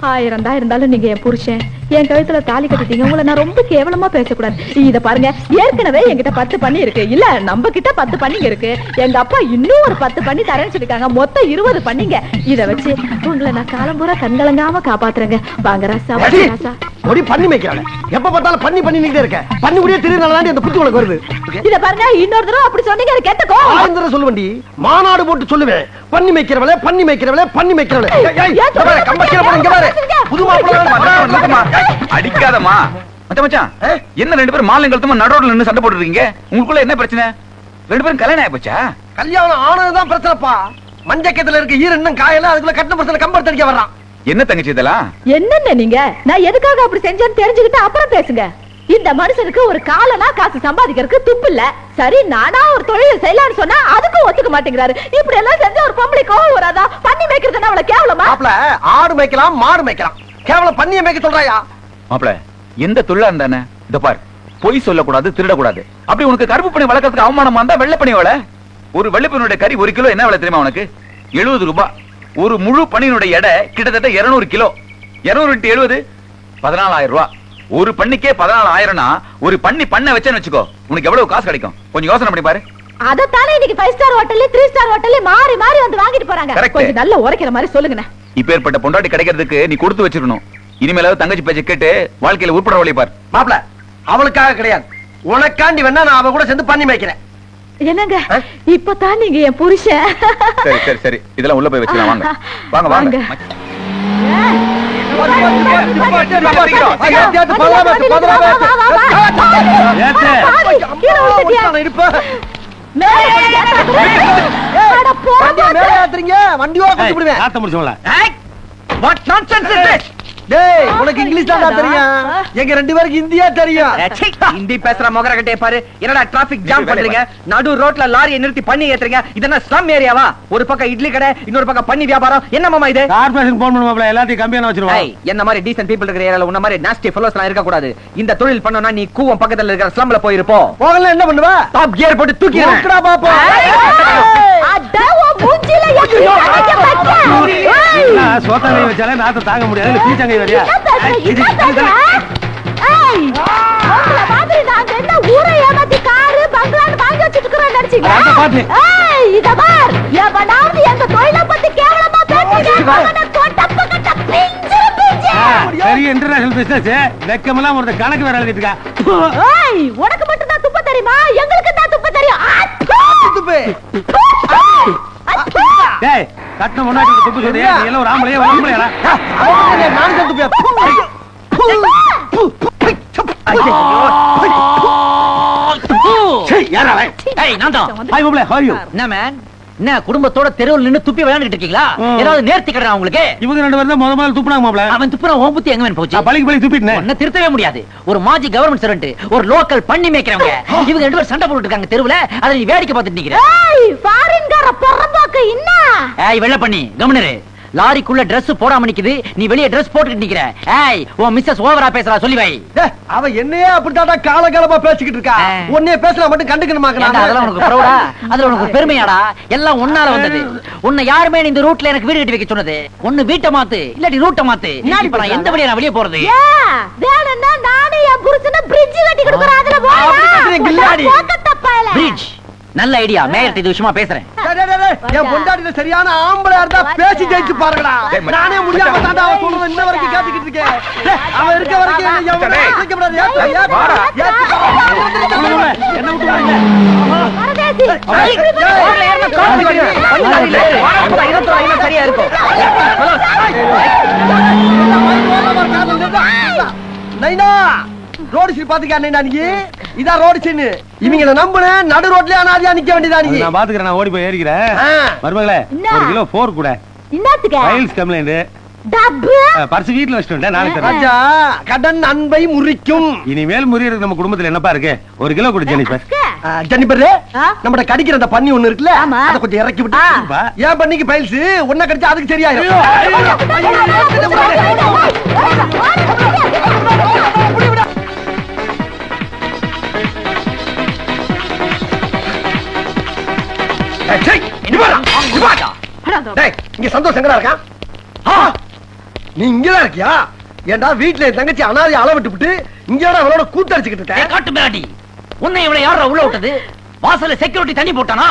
1000 தான் இருந்தாலும் நீங்க என் புருஷன். என் கழுத்துல தாலி கட்டிட்டீங்க. உங்களை நான் ரொம்ப கேவலமா பேசக்கூடாது. இத பாருங்க, ஏற்கனவே என்கிட்ட 10 பண்ணி இருக்கு. இல்ல நம்ம கிட்ட 10 பண்ணிங்க இருக்கு. எங்க அப்பா இன்னும் ஒரு 10 பண்ணி தரேன்னு சொல்லிருக்காங்க. மொத்தம் 20 பண்ணிங்க. இத வச்சு உங்களை நான் காலம்பூரா கண்கலங்காம காப்பாத்துறேங்க. வாங்க ராசா. ஒடி பண்ணி மேய்க்கிறாங்க. எப்ப பார்த்தாலும் பண்ணி நிக்கிட்டே இருக்க. பண்ணி முடிய தெரியுதுனால அந்த புத்தி உனக்கு வருது. இத பாருங்க, இன்னொரு தடவை அப்படி சொன்னீங்க கேட்டக்கோ. ஆந்திர சொல்லுவண்டி, மாநாடு போட்டு சொல்லுவேன். பண்ணி மேய்க்கிறவளே. ஏய் கம்பக்கிற போறங்க பாரு. புது மாப்பிள்ளை அடிக்காதமா. மச்சான், என்ன 2 பேரும் மாலை கழுத்தமா நடுரோட்ல நின்னு சண்டை போட்டுறீங்க? உங்களுக்குள்ள என்ன பிரச்சனை? 2 பேரும் கல்யாணம் ஆயிப்போச்சா? கல்யாணம் ஆனதுதான் பிரச்சனைப்பா. மஞ்சக்கத்துல இருக்க ஈர இன்னும் காயல. அதுக்குள்ள கட்டின பிரச்சனை கம்பர் தடிக்க வர்றான். என்ன தங்கச்சி இதெல்லாம்? என்னென்ன நீங்க? நான் எதுக்காக அப்படி செஞ்சேன்னு தெரிஞ்சுக்கிட்டு அப்புறம் பேசுங்க. இந்த மனுஷனுக்கு ஒரு காலனா காசு சம்பாதிக்கிறதுக்கு துப்பு இல்ல. சரி, நானா ஒரு தொழில் செய்யலாம்னு சொன்னா அதுக்கும் ஒத்துக்க மாட்டேங்கிறாரு. இப்படி எல்லாம் செஞ்ச ஒரு பொம்பளை கோவம் வராதா? பண்ணி மேய்க்கிறது அவ்வளவு கேவலமா? மாப்ள, ஆடு மேய்க்கலாம், மாடு மேய்க்கலாம். கேவலம் பண்ணிய மேய்க்க சொல்றாயா? மாப்ள, எந்த தொழிலா இருந்தானே இத பார், பொய் சொல்லக்கூடாது, திருடக்கூடாது. அப்படி உனக்கு கருப்பு பண்ணி வளர்க்கறதுக்கு அவமானமா இருந்தா வெள்ளை பண்ணி வள. ஒரு வெள்ளைப்பனுடைய கறி 1 கிலோ என்ன விலை தெரியுமா உனக்கு? 70 ரூபாய். ஒரு முழு பணியினுடைய எடை கிட்டத்தட்ட 200 கிலோ. 200 × 70 14,000 ரூபாய். ஒரு பண்ணிக்கே 14,000னா ஒரு பண்ண வச்சேன்னு வச்சுக்கோ, உனக்கு எவ்வளவு காசு கிடைக்கும்? கொஞ்சம் யோசனை பண்ணி பாரு. அதத்தானே இன்னைக்கு 5 ஸ்டார் ஹோட்டல்ல 3 ஸ்டார் ஹோட்டல்ல மாறி வந்து வாங்கிட்டு போறாங்க. கொஞ்சம் நல்ல உரைக்கிற மாதிரி சொல்லுங்க. இப்பேற்பட்ட பொண்டாட்டி கிடைக்கிறதுக்கு நீ கொடுத்து வச்சிரணும். இனிமேலாவது தங்கச்சி பேச்சை கேட்டு வாழ்க்கையில உட்பட வழி பார். மாப்ள, அவளுக்காக கிடையாது, உனக்காண்டி வேணா நான் அவ கூட சேர்ந்து பண்ணி மேய்க்கிறேன். என்னங்க, இப்பதான் நீங்க என் புருஷன். சரி இதெல்லாம் உள்ள போய் வச்சுக்கலாம். வாங்க. வண்டி ஓட்ட முடிச்சோம்ல. What nonsense is this? டேய் உனக்கு இங்கிலீஷ் தான் தெரியும், எங்க ரெண்டு பேருக்கு ஹிந்தியா தெரியும். ஹிந்தி பேசுற மொகரகட்டே பாரு. என்னடா டிராபிக் ஜாம் பண்றீங்க? நடு ரோட்ல லாரியை நிறுத்தி பண்ணி ஏத்துறீங்க. இதென்ன ஸ்லம் ஏரியாவா? ஒரு பக்கம் இட்லி கடை, இன்னொரு பக்கம் பண்ணி வியாபாரம். என்ன மாமா இது? கார்ப்பரேஷன் போன் பண்ணுவாப்ல, எல்லாத்தையும் கம்பியான வச்சிருவோம். என்ன மாதிரி டீசன்ட் பீப்பிள் இருக்கிற ஏரியால உன்ன மாதிரி நாஸ்டி ஃபெல்லோஸ் எல்லாம் இருக்க கூடாது. இந்த தொழில் பண்ணனும்னா நீ கூவம் பக்கத்துல இருக்கிற ஸ்லம்ல போயிருப்போ. போகல என்ன பண்ணுவ? டாப் கியர் போட்டு தூக்கிடா பாப்பா. அட ஓ மூஞ்சில ஏத்தி என்ன சோத்தாங்கை வச்சாலே நாத்த தாங்க முடியாது, இல்ல பீச்சாங்கை வரியா? பெரிய இன்டர்நேஷனல் பிசினஸ், வெக்கமெல்லாம் ஒரு கணக்கு வேற எழுதிட்டு இருக்கா. உனக்கு மட்டும் தான் துப்ப தெரியுமா? எங்களுக்கு தான் துப்ப தெரியும். டேய் கட்டணம் முன்னாடி துப்பு சொல்றியா? நீ எல்லாம் ஒரு ஆம்பளையா ஒரு ஆம்பளையா? நான் தான் துப்பியா. யாரா அவன்? ஏய் நான் தான். ஹாய் மாப்ள, how are you? என்ன மேன்? என்ன குடும்பத்தோட தெருவுல நின்னு துப்பி விளையாண்டுட்டு இருக்கீங்களா? ஏதாவது நேர்த்தி கடறா உங்களுக்கு? இவங்க ரெண்டு பேரும் தான் முதல்ல துப்புனாங்க மாப்ள. அவன் துப்புற ஓம்புத்தி எங்க வேணும் போச்சு? பள்ளிக்கு துப்பிட்டேன். உன்னை திருத்தவே முடியாது. ஒரு மாஜி கவர்மெண்ட் சர்வெண்ட், ஒரு லோக்கல் பண்ணி மேய்க்கிறவங்க, இவங்க ரெண்டு பேரும் சண்டை போட்டுட்டு இருக்காங்க தெருவுல. அதை நீ வேடிக்கை பார்த்துட்டு நிக்கிற. ஃபாரின்கார பொறம்போக்கு என்ன? ஏய் வெள்ள பண்ணி கவனிரு. லாரிக்குள்ள Dress போடாம நிக்குது, நீ வெளிய Dress போட்டுட்டு நிக்கிற. ஏய் உன் மிஸ்ஸஸ் ஓவரா பேசுறா, சொல்லி வை. அவ என்னையே அப்படிட்டாடா காலகாலமா பேசிக்கிட்டு இருக்கா. உன்னைய பேசலாம் மட்டும் கண்டுக்கணுமாக்க. அதெல்லாம் உனக்கு ப்ரௌடா? அதுல உனக்கு பெருமையாடா? எல்லாம் உன்னால வந்தது. உன்னை யாருமே இந்த ரூட்ல எனக்கு வீடு கட்டி வைக்க சொன்னது? ஒண்ணு வீட்டை மாத்து, இல்லாட்டி ரூட்டை மாத்து. இப்ப நான் எந்த வழியா நான் வெளிய போறது? வேணும்னா நானே என் புருஷனை பிரிட்ஜ் கட்டி கொடுக்குறேன். அதுல போறேன். பிரிட்ஜ் நல்ல ஐடியா. மேயர்ட்ட இது விஷயமா பேசுறேன். என் பொண்டாட்டில சரியான ஆம்பளையா இருந்தா பேசி ஜெயிச்சு பாருங்கடா. நானே முடியாம தாண்டா அவ சொல்றது இன்ன வரைக்கும் கேட்டுக்கிட்டு இருக்கேன். அவன் இருக்க வரைக்கும் என்ன எவனே கேட்க கூடாது. என்ன விட்டு வாங்க. சரியா இருக்கும். நைனா ரோடு சீன் பாத்துக்க. நைனா நீ இதா ரோடு சீன். இவங்கள நம்புன நடு ரோட்லயே அனாதியா நிக்க வேண்டியதா நீ. நான் பாத்துக்கறேன், நான் ஓடி போய் ஏறிக்கிறேன். மருமகளே ஒரு கிலோ 4 கூட. என்னத்துக்கு? Files complaint. டப்பு பர்ஸ் வீட்ல வச்சிட்டேன். நாளைக்கு தரேன். ராஜா கடன் அன்பை முறிக்கும். இனிமேல் முறியறது நம்ம குடும்பத்துல என்னப்பா இருக்கு? ஒரு கிலோ கொடு ஜெனிஃபர். ஜெனிஃபர் நம்மட கடிக்கிற அந்த பன்னி ஒண்ணு இருக்குல, அத கொஞ்சம் இறக்கி விட்டு. ஏன் பண்ணிக்கு ஃபைல்ஸ் ஒண்ணா கடிச்சா அதுக்கு சரியாயிரும். இங்க சந்தோஷம் எங்கடா இருக்கான்? நீ இங்கதான் இருக்கியா? ஏண்டா வீட்டுல என் தங்கச்சி அனாதை அள விட்டு இங்கடா அவளோட கூத்தடிச்சுக்கிட்டு இருக்க? காட்டு மிராட்டி, உன்னை இவளை யாரா உள்ள விட்டது? வாசல்ல செக்யூரிட்டி தண்ணி போட்டானா?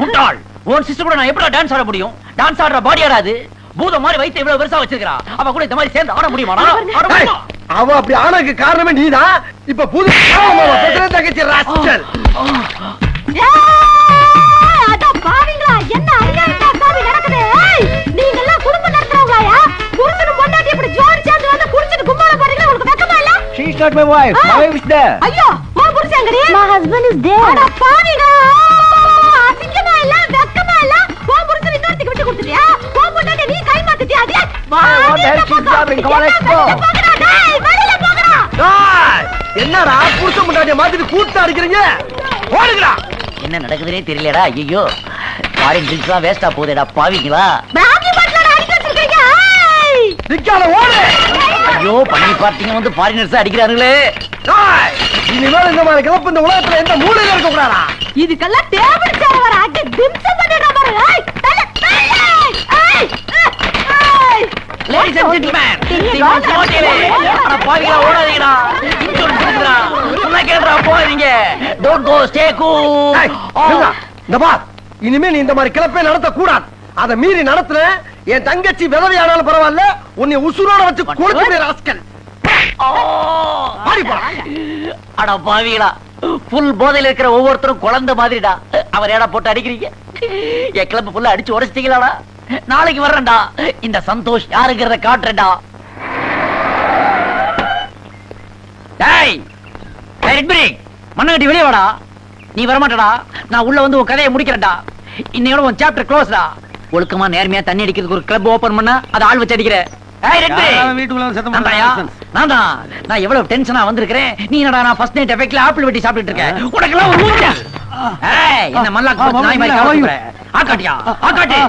முட்டாள், உன் சிஸ்டர் கூட நான் எப்படி டான்ஸ் ஆட முடியும்? டான்ஸ் ஆடுற பாடி ஆடாது. பூதம் மாதிரி வைத்து இவ்வளவு பெருசா வச்சிருக்கா. அவ கூட இந்த மாதிரி சேர்ந்து ஆட முடியுமாடா? அவ அப்படி ஆனதுக்கு காரணமே நீதான். இப்ப புது தங்கச்சி ராஸ்கல். அட பாவிங்களா, என்ன அநியாயமா காவி நடக்குது? நீங்க எல்லாம் குடும்பம் நடத்துறவங்களா? புருஷனும் பொண்டாட்டி இப்படி ஜோடி சேர்ந்து வந்து குடிச்சிட்டு கும்மாள போறீங்களா? உங்களுக்கு வெக்கமா இல்ல? She is not my wife. My wife is there. ஐயோ, உன் புருஷன் எங்கடி? My husband is there. அட பாவிங்களா, அசிங்கமா இல்ல, வெக்கமா இல்ல? உன் புருஷன் இன்னொருத்திக்கு விட்டு கொடுத்துட்டியா? உன் பொண்டாட்டி நீ கை மாத்திட்டியா? என்னடா புருஷன் பொண்டாட்டிய மாத்திட்டு கூத்து அடிக்கிறீங்க? ஓடுங்கடா. என்ன நடக்குதுன்னே தெரியலடா. ஐயோ, ஃபாரின் ட்ரிங்க்ஸ் தான் வேஸ்டா போகுதேடா பாவிங்களா. பிராந்தி பாட்டில அடிச்சு வச்சிருக்கீங்க. நிக்காத ஓடு. ஐயோ, பண்ணி பார்த்தீங்க வந்து ஃபாரினர்ஸ் அடிக்கிறாங்களே. இனிமேல் இந்த மாதிரி கிளப்பு இந்த உலகத்துல எந்த மூலையில இருக்க கூடாதா? இதுக்கெல்லாம் டேபிள் சேர் வர அடி திம்சம் பண்ணிடுறா பாரு. ஏய் தல ஏய் Ladies and gentlemen, Simon Hotel. அட பாவிங்களா ஓடாதீங்கடா. இன்சூரன்ஸ் இருக்குடா. சொன்னா கேளுடா, போகாதீங்க. Don't go, stay cool. இந்த பார், இனிமே நீ இந்த மாதிரி கிளப்பே நடத்த கூடாது. அத மீறி நடத்துற என் தங்கச்சி விதவை ஆனாலும் பரவாயில்ல, உன்னை உசுரோட வச்சு கொளுத்துற ராஸ்கல். அட பாவிகளா, புல் போதையில இருக்கிற ஒவ்வொருத்தரும் குழந்தை மாதிரிடா. அவர் ஏடா போட்டு அடிக்கிறீங்க? என் கிளம்பு புல்ல அடிச்சு உடைச்சிட்டீங்களாடா? நாளைக்கு வர்றேன்டா. இந்த சந்தோஷ் யாருங்கிறத காட்டுறேன்டா. டேய் ரெட் பிரேக் மண்ணங்கட்டி வெளியே வாடா. நீ வரமாட்டடா. நான் உள்ள வந்து உன் கதையை முடிக்கிறேன்டா. இன்னையோட உன் சாப்டர் க்ளோஸ்டா. ஒழுக்கமா நேர்மையா தண்ணி அடிக்கிறதுக்கு ஒரு கிளப் ஓபன் பண்ணா அதை ஆள் வச்சு அடிக்கிற. வீட்டுக்குள்ள சத்தம் நான் எவ்வளவு டென்ஷனா வந்திருக்கிறேன். நீ என்னடா நான் ஃபர்ஸ்ட் நைட் எஃபெக்ட்ல ஆப்பிள் வெட்டி சாப்பிட்டுட்டு இருக்கேன். உனக்கெல்லாம் ஒரு மூஞ்சா. ஏய் என்ன மல்லாக்க போட்டு நாய் மாதிரி கவனிக்கிற. ஆகாட்டியா ஆகாட்டி.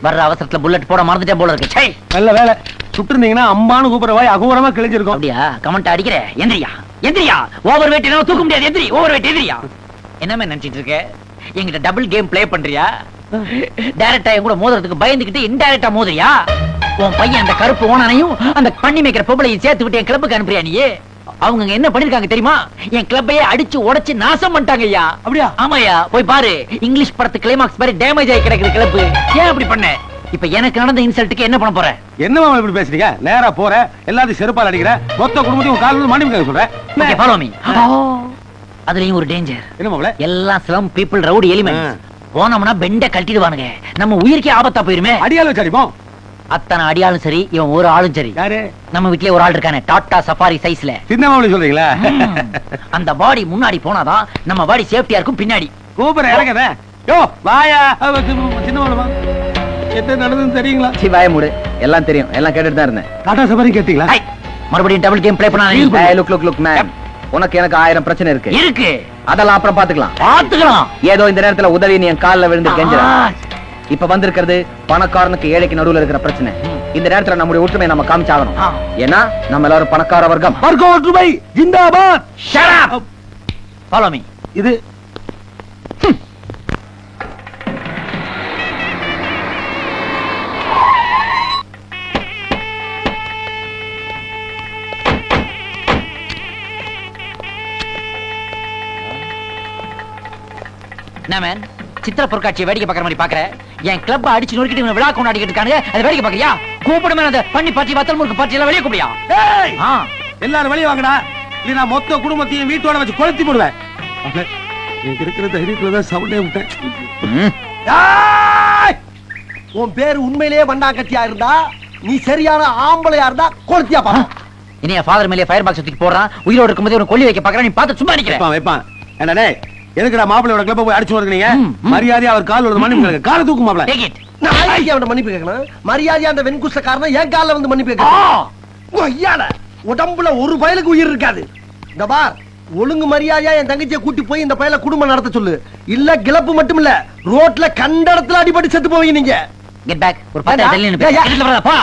வர்ற அவசரத்துல புல்லட் போட மறந்துட்டே போல இருக்கு. சை நல்ல வேலை. சுட்டு இருந்தீங்கன்னா அம்பானு கூப்பிடுற வாய் அகோரமா கிழிஞ்சிருக்கும். அப்படியா? கமெண்ட் அடிக்கிற. எந்திரியா. ஓவர் வெயிட் என்ன தூக்க முடியாது. எந்திரி. ஓவர் வெயிட் எந்திரியா. என்னமே நினைச்சிட்டு இருக்க? என்கிட்ட டபுள் கேம் ப்ளே பண்றியா? டைரக்டா என் கூட மோதுறதுக்கு பயந்துகிட்டு இன்டைரக்டா மோதுறியா? உன் பையன் அந்த கருப்பு ஓனானையும் அந்த பண்ணி மேய்க்கிற பொம்பளையும் சேர்த்து விட்டு என் கிளப்புக்கு அனுப்புறியா நீ? அவங்க என்ன பண்ணிருக்காங்க தெரியுமா? என் கிளப்பையே அடிச்சு உடைச்சு நாசம் பண்ணிட்டாங்க ஐயா. அப்படியா? ஆமாயா, போய் பாரு. இங்கிலீஷ் படத்து கிளைமாக்ஸ் மாதிரி டேமேஜ் ஆகி கிடக்குது கிளப்பு. ஏன் அப்படி பண்ண? இப்ப எனக்கு நடந்த இன்சல்ட்டுக்கு என்ன பண்ண போற? என்னமா இப்படி பேசுறீங்க? நேரா போற, எல்லாத்தையும் செருப்பால் அடிக்கிற, மொத்த குடும்பத்தையும் கால் வந்து மன்னிப்பு கேட்க சொல்றேன். Okay, follow me. அதுலயும் ஒரு டேஞ்சர். என்ன மாப்ள? எல்லாம் ஸ்லம் பீப்பிள், ரவுடி எலிமெண்ட்ஸ். போனோம்னா பெண்ட கழட்டிடுவானுங்க. நம்ம உயிருக்கே ஆபத்தா போயிருமே. அடியால வச்சு அடிப்போம். அத்தனை அடியாலும் சரி, இவன் ஒரு ஆளும் சரி. யாரு? நம்ம வீட்லயே ஒரு ஆள் இருக்கானே, டாடா சஃபாரி சைஸ்ல. சின்ன மாப்ள சொல்றீங்களா? அந்த பாடி முன்னாடி போனாதான் நம்ம பாடி சேஃப்டியா இருக்கும். பின்னாடி கூப்பிட இறங்கத. யோ வாயா. சின்ன மாப்ளமா என்ன நடந்துன்னு தெரியுங்களா? வாய மூடு. எல்லாம் தெரியும். எல்லாம் கேட்டுட்டு தான் இருந்தேன். டாடா சஃபாரி கேட்டீங்களா? மறுபடியும் டபுள் கேம் ப்ளே பண்ணானே. லுக் மேன், உனக்கு எனக்கு 1000 பிரச்சனை இருக்கு. அதெல்லாம் அப்புறம் பாத்துக்கலாம். ஏதோ இந்த நேரத்துல உதவி நீ என் கால்ல விழுந்து கெஞ்சறேன். இப்ப வந்திருக்கிறது பணக்காரனுக்கு ஏழைக்கு நடுவுல இருக்கிற பிரச்சனை. இந்த நேரத்துல நம்முடைய ஒற்றுமை நம்ம காமிச்சாகணும். ஏன்னா நம்ம எல்லாரும் பணக்கார வர்க்கம். ஒற்றுமை ஜிந்தாபாத். Shut up. Follow me. இது என்ன மேன், சித்திர பொருட்காட்சியை வேடிக்கை பார்க்குற மாதிரி பாக்குற? என் கிளப் அடிச்சு நொறுக்கிட்டு விழா கொண்டாடிக்கிட்டு இருக்காங்க. அதை வேடிக்கை பாக்குறியா? கூப்பிடுமே அந்த பண்ணி பாட்டி வத்தல் முறுக்கு பாட்டி எல்லாம் வெளியே கூப்பிடியா? எல்லாரும் வெளியே வாங்கடா. இல்ல நான் மொத்த குடும்பத்தையும் வீட்டோட வச்சு கொளுத்தி போடுவேன். எனக்கு இருக்கிற தைரியத்துல தான் சவுண்டே விட்டேன். உன் பேரு உண்மையிலேயே வண்டாங்கட்டியா இருந்தா, நீ சரியான ஆம்பளையா இருந்தா கொளுத்தியா பா. இனி என் ஃபாதர் மேலே ஃபயர் பாக்ஸ் தூக்கி போடுறான். உயிரோடு இருக்கும்போது உனக்கு கொல்லி வைக்க பாக்குறேன். நீ பார்த்து சும்மா நிக்கிறேன். வைப்பான். என்னடே எதுக்குடா மாப்பிள்ளையோட கிளப்ப போய் அடிச்சு வருகிறீங்க? மரியாதையா அவர் கால் ஒரு மன்னிப்பு கேட்க. காலை தூக்கு மாப்பிள்ளை. நான் அவன் மன்னிப்பு கேட்கணும். மரியாதையா அந்த வெண்குஷ்ட காரணம் என் காலில் வந்து மன்னிப்பு கேட்க. உடம்புல ஒரு பயலுக்கு உயிர் இருக்காது. இந்த பார், ஒழுங்கு மரியாதையா என் தங்கச்சியை கூட்டி போய் இந்த பயல குடும்பம் நடத்த சொல்லு. இல்ல கிளப்பு மட்டும் இல்ல, ரோட்ல கண்ட இடத்துல அடிபட்டு செத்து போவீங்க நீங்க. Get back. ஒரு 10 தள்ளி நின்னு போ.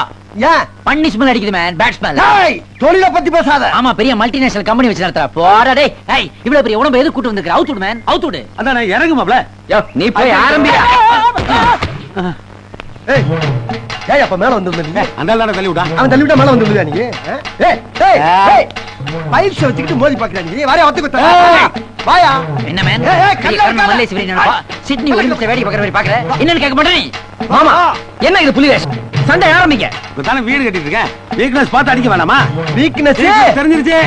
ஏன் பண்ணி ஸ்மெல் அடிக்குது மேன், பேட் ஸ்மெல். டேய், தொழிலை பத்தி பேசாத. ஆமா, பெரிய மல்டிநேஷனல் கம்பெனி வச்சு நடத்துற. போடா டேய். ஏய், இவ்வளவு பெரிய உடம்பு எது கூட்டி வந்திருக்க? அவுட் விடு மேன், அவுட் விடு. அதானே இறங்கு மாப்ள. நீ போய் ஆரம்பிடா. ஏய், ஏய் அப்ப மேல வந்து நில்லுங்க. அந்தாளடா தள்ளி விடா. அவன் தள்ளி விட்டா மேல வந்து நில்லுடா நீ. ஏய், ஏய், ஏய். பைல்ஸ் வச்சிட்டு மோதி பாக்குறா நீ. வாயா ஒத்து குத்த. வாயா. என்ன மேன்? கல்ல மல்லேசி வெரி நம்பா. சிட்னி ஒலிம்பிக்ஸ் வேடி பாக்குற மாதிரி பாக்குற. என்னன்னு கேட்க மாட்டே நீ? மாமா, என்ன இது புலிவேஷ்? சண்டை ஆரம்பிங்க. இப்பதானே வீடு கட்டிட்டு இருக்கேன். வீக்னஸ் பார்த்து அடிக்க வேணாமா? வீக்னஸ் தெரிஞ்சிருச்சு.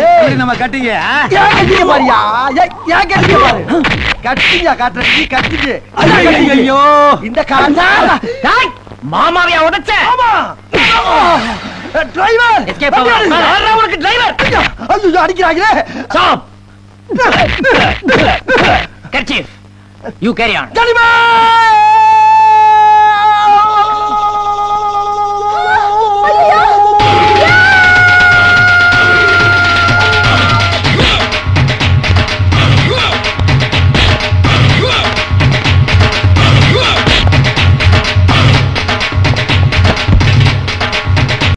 ஏய் நம்ம கட்டிங்க. ஏன் கட்டிங்க பாரியா? ஏன் கட்டிங்க பாரு. கட்டிங்க காட்ற நீ கட்டிங்க. ஐயோ இந்த காஞ்சா. டேய், மாமாவையா உடைச்ச? ஆமா. டிரைவர் எஸ்கேப் ஆவா. வர்ற உனக்கு டிரைவர். ஐயோ அடிக்குறாங்களே. Stop. Kerchief. You carry on. ஜலிமே.